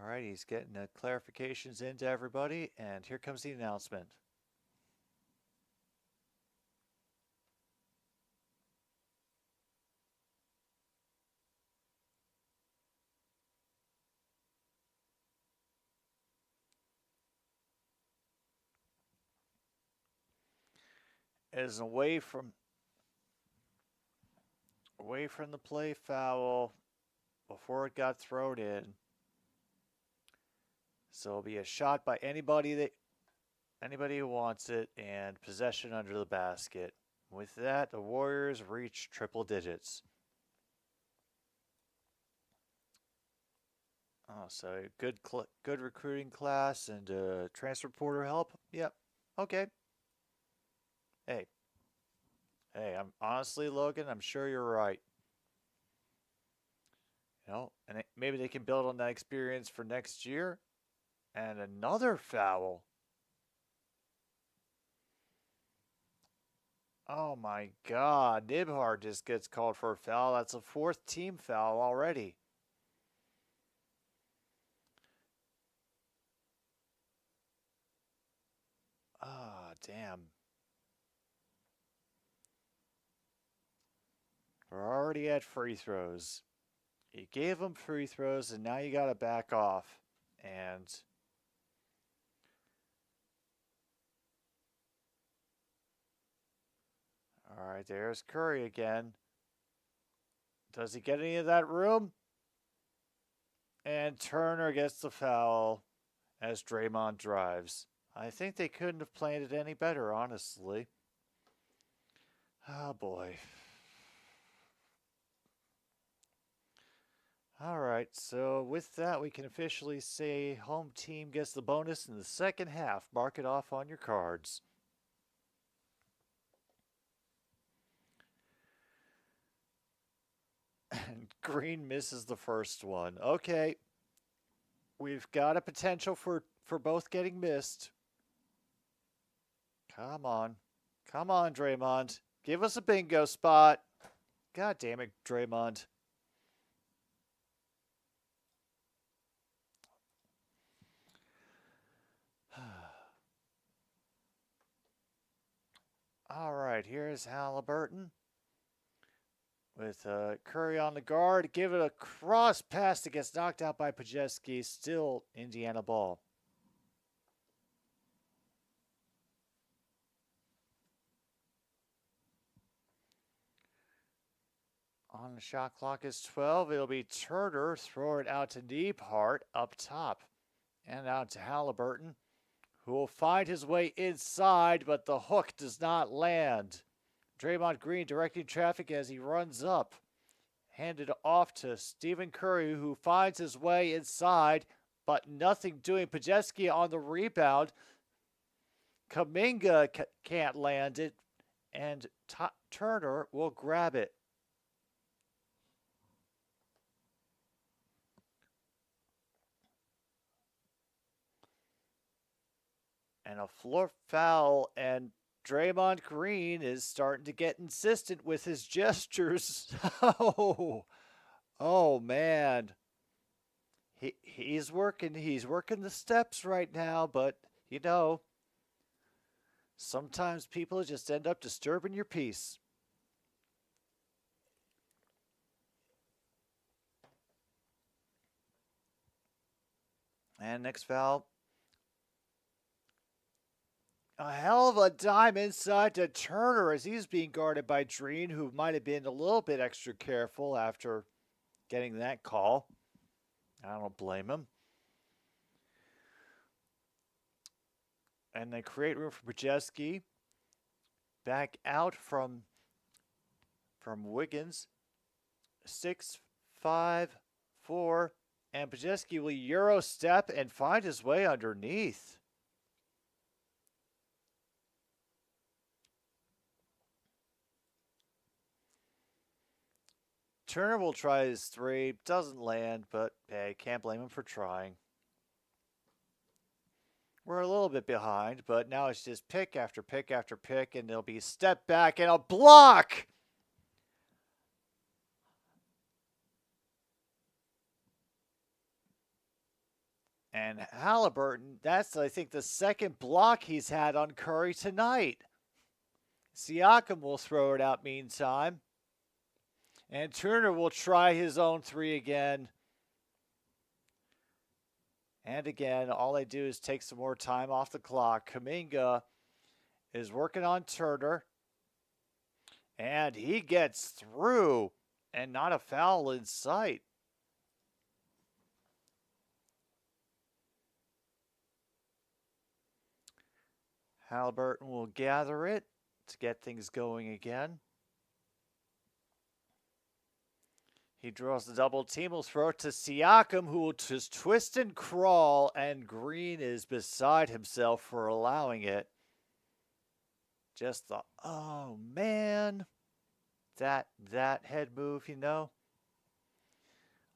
Speaker 2: All right, he's getting the clarifications into everybody, and here comes the announcement. It is away from the play foul before it got thrown in. So it'll be a shot by anybody who wants it, and possession under the basket. With that, the Warriors reach triple digits. Oh, so good recruiting class and transfer portal help. Yep. Okay. Hey, I'm honestly, Logan, I'm sure you're right. And maybe they can build on that experience for next year. And another foul. Oh my God, Nibhard just gets called for a foul. That's a fourth team foul already. Ah, damn. We're already at free throws. You gave them free throws, and now you got to back off. And all right, there's Curry again. Does he get any of that room? And Turner gets the foul as Draymond drives. I think they couldn't have planned it any better, honestly. Oh, boy. All right, so with that, we can officially say home team gets the bonus in the second half. Mark it off on your cards. And Green misses the first one. Okay. We've got a potential for both getting missed. Come on. Come on, Draymond. Give us a bingo spot. God damn it, Draymond. All right, here's Halliburton with Curry on the guard. Give it a cross pass that gets knocked out by Pajeski. Still Indiana ball. On the shot clock is 12. It'll be Turner. Throw it out to Neebhart up top. And out to Halliburton, who will find his way inside, but the hook does not land. Draymond Green directing traffic as he runs up. Handed off to Stephen Curry, who finds his way inside, but nothing doing. Pajeski on the rebound. Kuminga can't land it, and Turner will grab it. And a floor foul, and Draymond Green is starting to get insistent with his gestures. Oh man. He's working the steps right now, but you know, sometimes people just end up disturbing your peace. And next foul. A hell of a dime inside to Turner as he's being guarded by Green, who might have been a little bit extra careful after getting that call. I don't blame him. And they create room for Pajeski. Back out from Wiggins. 6, 5, 4. And Pajeski will Euro step and find his way underneath. Turner will try his three. Doesn't land, but hey, can't blame him for trying. We're a little bit behind, but now it's just pick after pick after pick, and there'll be a step back and a block! And Halliburton, that's, I think, the second block he's had on Curry tonight. Siakam will throw it out meantime. And Turner will try his own three again. And again, all they do is take some more time off the clock. Kuminga is working on Turner. And he gets through. And not a foul in sight. Halliburton will gather it to get things going again. He draws the double team. Will throw it to Siakam, who will just twist and crawl, and Green is beside himself for allowing it. Just the, oh man, that head move, you know.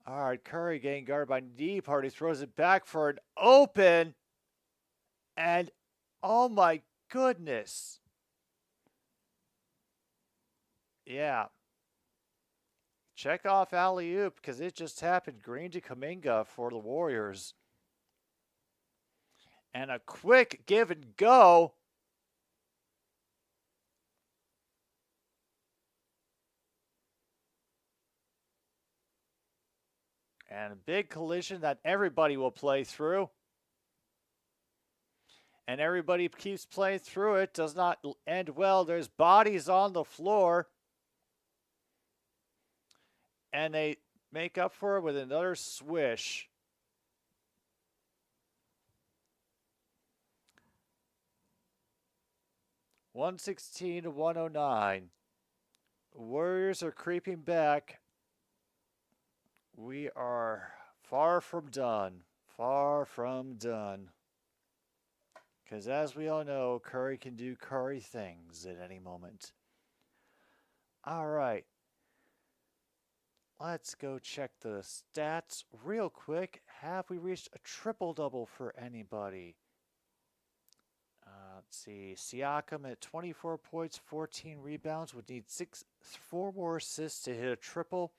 Speaker 2: All right, Curry getting guarded by Neebhart. He throws it back for an open, and oh my goodness. Yeah. Check off alley-oop because it just happened. Green to Kuminga for the Warriors. And a quick give and go. And a big collision that everybody will play through. And everybody keeps playing through it. Does not end well. There's bodies on the floor. And they make up for it with another swish. $116 to $109. Warriors are creeping back. We are far from done. Far from done. Because as we all know, Curry can do Curry things at any moment. All right. let's go check the stats real quick. Have we reached a triple-double for anybody? Let's see. Siakam at 24 points, 14 rebounds. Would need 4 more assists to hit a triple.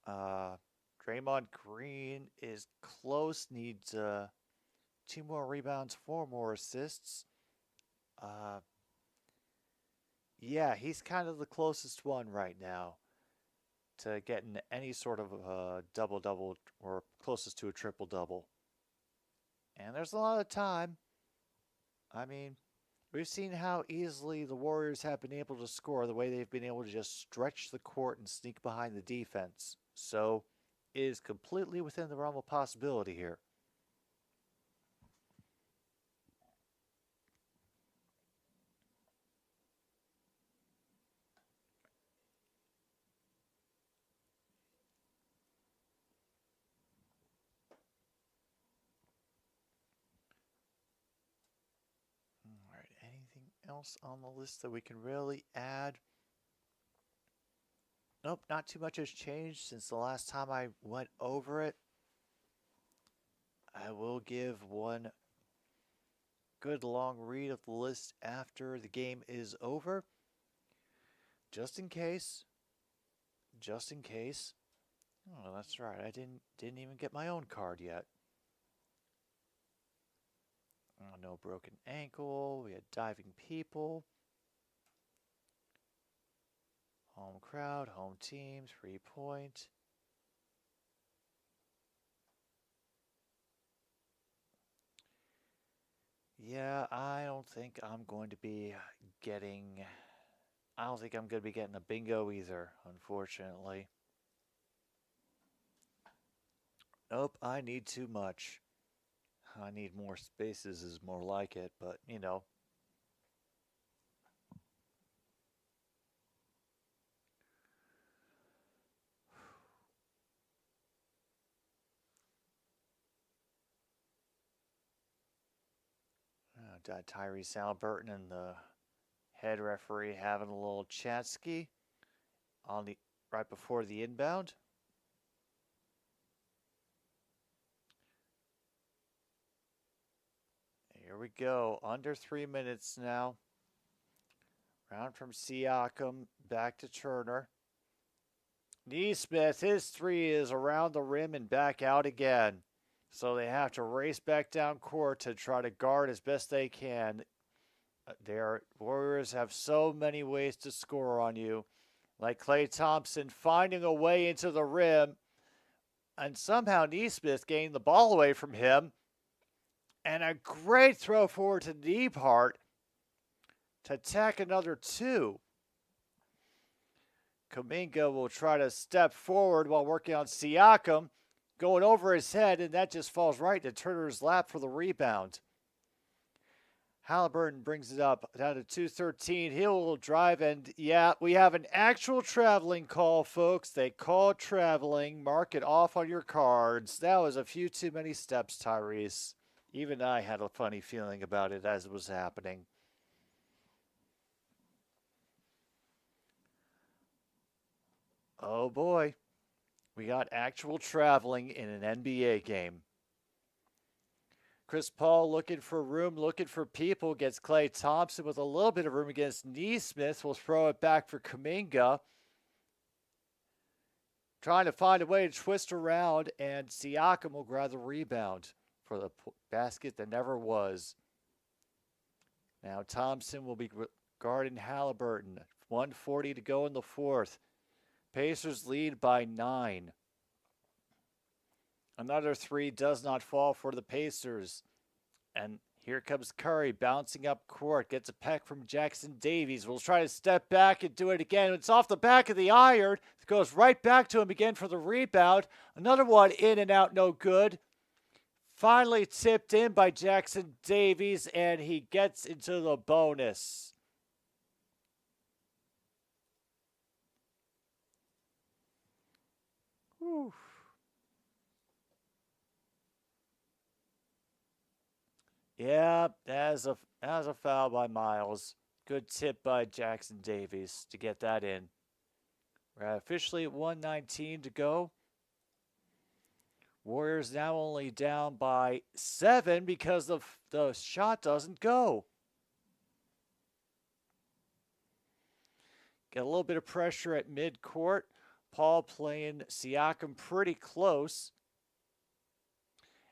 Speaker 2: Draymond Green is close. Needs 2 more rebounds, 4 more assists. Yeah, he's kind of the closest one right now to getting any sort of double-double or closest to a triple-double. And there's a lot of time. I mean, we've seen how easily the Warriors have been able to score, the way they've been able to just stretch the court and sneak behind the defense. So it is completely within the realm of possibility here. All right, anything else on the list that we can really add? Nope, not too much has changed since the last time I went over it. I will give one good long read of the list after the game is over. Just in case. Just in case. Oh, that's right. I didn't even get my own card yet. Oh, no broken ankle. We had diving people. Home crowd, home team, 3-point. Yeah, I don't think I'm going to be getting a bingo either, unfortunately. Nope, I need too much. I need more spaces is more like it, but you know. Tyrese Halliburton and the head referee having a little chat-ski on the right before the inbound. Here we go. Under 3 minutes now. Round from Siakam back to Turner. Neesmith, his 3 is around the rim and back out again. So they have to race back down court to try to guard as best they can. Their Warriors have so many ways to score on you. Like Klay Thompson finding a way into the rim. And somehow Neesmith gained the ball away from him. And a great throw forward to Nebhart to tack another 2. Kuminga will try to step forward while working on Siakam. Going over his head, and that just falls right into Turner's lap for the rebound. Halliburton brings it up down to 2:13. He'll drive, and yeah, we have an actual traveling call, folks. They call traveling. Mark it off on your cards. That was a few too many steps, Tyrese. Even I had a funny feeling about it as it was happening. Oh boy. We got actual traveling in an NBA game. Chris Paul looking for room, looking for people, gets Klay Thompson with a little bit of room against Neesmith. Will throw it back for Kuminga. Trying to find a way to twist around, and Siakam will grab the rebound for the basket that never was. Now Thompson will be guarding Halliburton. 1:40 to go in the 4th. Pacers lead by 9. Another 3 does not fall for the Pacers. And here comes Curry bouncing up court. Gets a peck from Jackson Davies. Will try to step back and do it again. It's off the back of the iron. It goes right back to him again for the rebound. Another one in and out, no good. Finally tipped in by Jackson Davies, and he gets into the bonus. Whew. Yeah, as a foul by Miles. Good tip by Jackson Davies to get that in. We're officially at 119 to go. Warriors now only down by 7 because the shot doesn't go. Get a little bit of pressure at midcourt. Paul playing Siakam pretty close.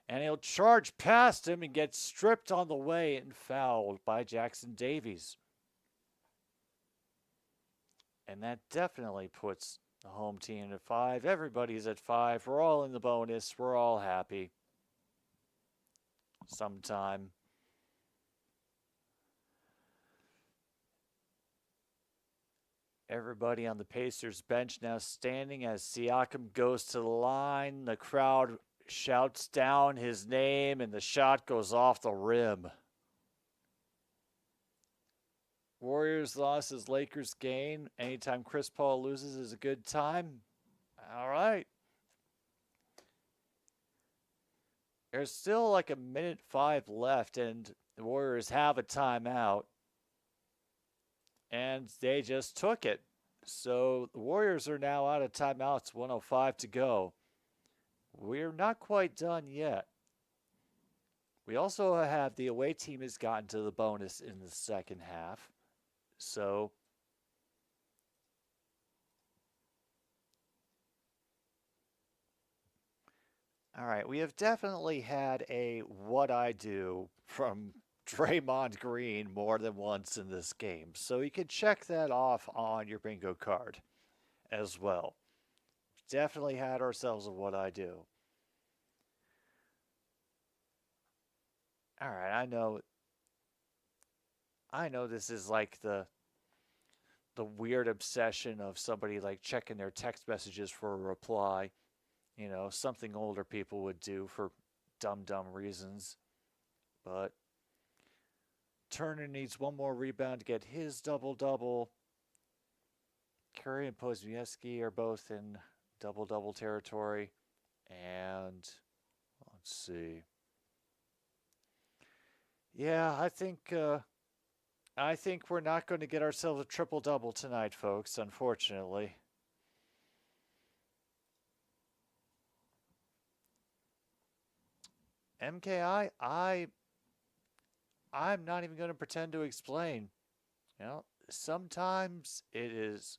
Speaker 2: And he'll charge past him and get stripped on the way and fouled by Jackson Davies. And that definitely puts the home team at 5. Everybody's at 5. We're all in the bonus. We're all happy. Sometime. Everybody on the Pacers bench now standing as Siakam goes to the line. The crowd shouts down his name and the shot goes off the rim. Warriors losses, Lakers gain. Anytime Chris Paul loses is a good time. All right. There's still like a minute 5 left and the Warriors have a timeout. And they just took it. So the Warriors are now out of timeouts, 1:05 to go. We're not quite done yet. We also have the away team has gotten to the bonus in the second half. So all right, we have definitely had a what I do from Draymond Green more than once in this game. So you can check that off on your bingo card as well. Definitely had ourselves a what I do. All right, I know this is like the weird obsession of somebody like checking their text messages for a reply. You know, something older people would do for dumb reasons. But Turner needs one more rebound to get his double-double. Curry and Podziemski are both in double-double territory. And let's see. Yeah, I think we're not going to get ourselves a triple-double tonight, folks, unfortunately. MKI, I'm not even going to pretend to explain. You know, sometimes it is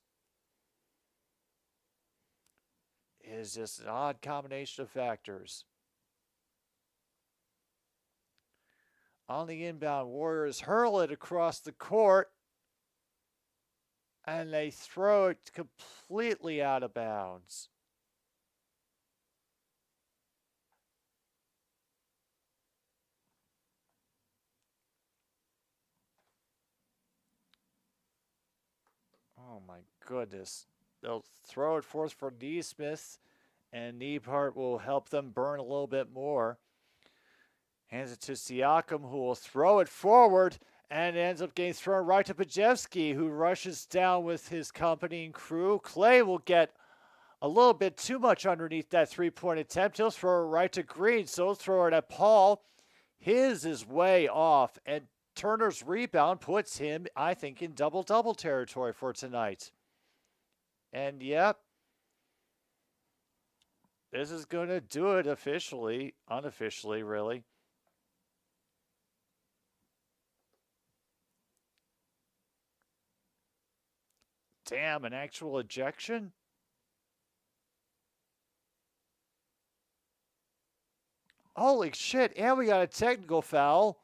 Speaker 2: just an odd combination of factors. On the inbound, Warriors hurl it across the court, and they throw it completely out of bounds. Oh my goodness. They'll throw it forth for Neesmith, and Niebhart will help them burn a little bit more. Hands it to Siakam, who will throw it forward, and ends up getting thrown right to Podziemski, who rushes down with his company and crew. Clay will get a little bit too much underneath that three-point attempt. He'll throw it right to Green, so he'll throw it at Paul. His is way off, and Turner's rebound puts him, I think, in double-double territory for tonight. And yep, this is going to do it officially, unofficially, really. Damn, an actual ejection? Holy shit, and we got a technical foul.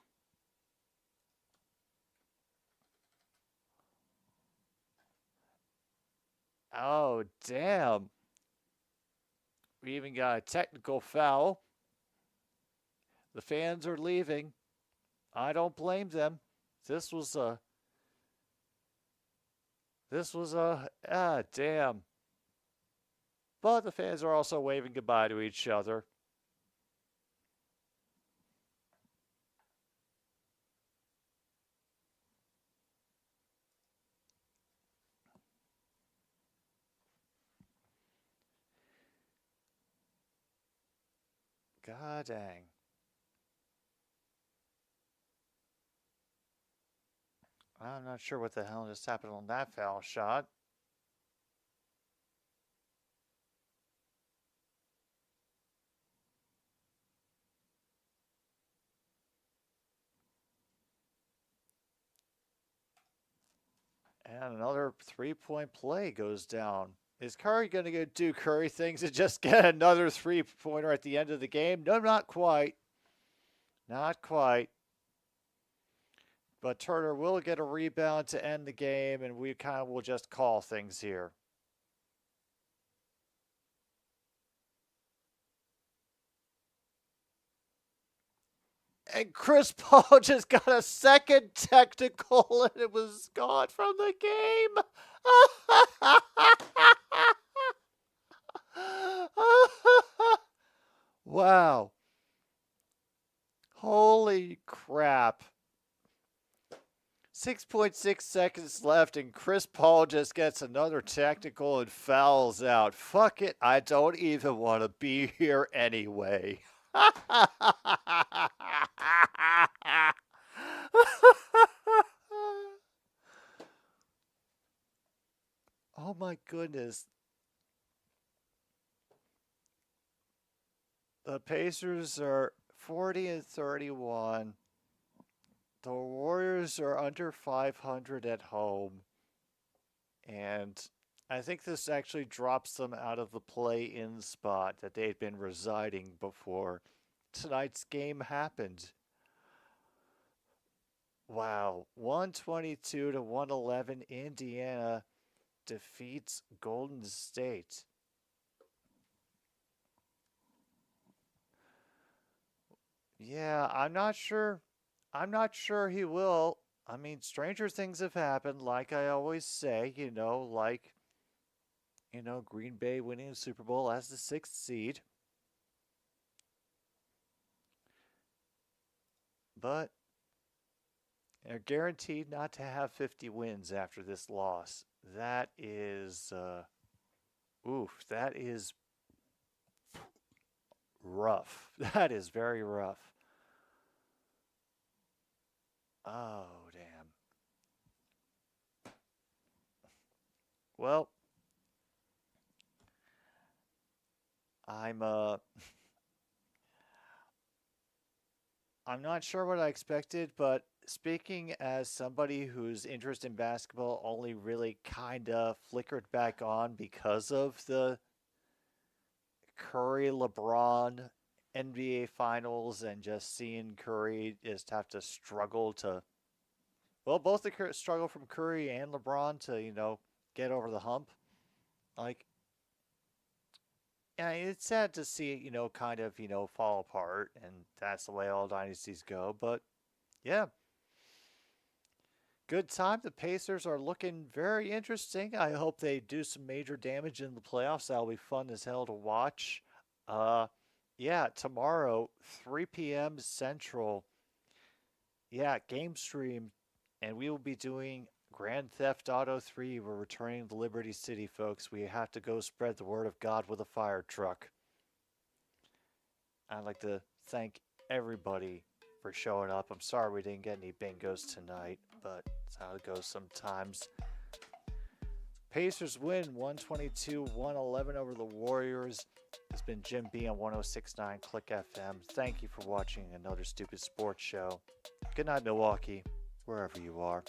Speaker 2: Oh, damn. We even got a technical foul. The fans are leaving. I don't blame them. This was a, damn. But the fans are also waving goodbye to each other. God dang. I'm not sure what the hell just happened on that foul shot. And another 3-point play goes down. Is Curry going to go do Curry things and just get another 3-pointer at the end of the game? No, not quite. Not quite. But Turner will get a rebound to end the game, and we kind of will just call things here. And Chris Paul just got a second technical, and it was gone from the game. Wow. Holy crap. 6.6 seconds left, and Chris Paul just gets another technical and fouls out. Fuck it, I don't even want to be here anyway. Oh my goodness. The Pacers are 40-31. The Warriors are under 500 at home. And I think this actually drops them out of the play-in spot that they'd been residing before tonight's game happened. Wow. 122-111, Indiana defeats Golden State. Yeah, I'm not sure. I'm not sure he will. I mean, stranger things have happened, like I always say, Green Bay winning the Super Bowl as the 6th seed. But they're guaranteed not to have 50 wins after this loss. That is, that is rough. That is very rough. Oh, damn. Well, I'm not sure what I expected, but speaking as somebody whose interest in basketball only really kind of flickered back on because of the Curry LeBron NBA Finals and just seeing Curry just have to struggle to, both the struggle from Curry and LeBron to, get over the hump. Yeah, it's sad to see it, kind of, fall apart, and that's the way all dynasties go. But yeah, good time. The Pacers are looking very interesting. I hope they do some major damage in the playoffs. That'll be fun as hell to watch. Yeah, tomorrow, 3 p.m. Central. Yeah, game stream, and we will be doing Grand Theft Auto 3. We're returning to Liberty City, folks. We have to go spread the word of God with a fire truck. I'd like to thank everybody for showing up. I'm sorry we didn't get any bingos tonight, but that's how it goes sometimes. Pacers win 122-111 over the Warriors. It's been Jim B on 106.9 Click FM. Thank you for watching another stupid sports show. Good night, Milwaukee, wherever you are.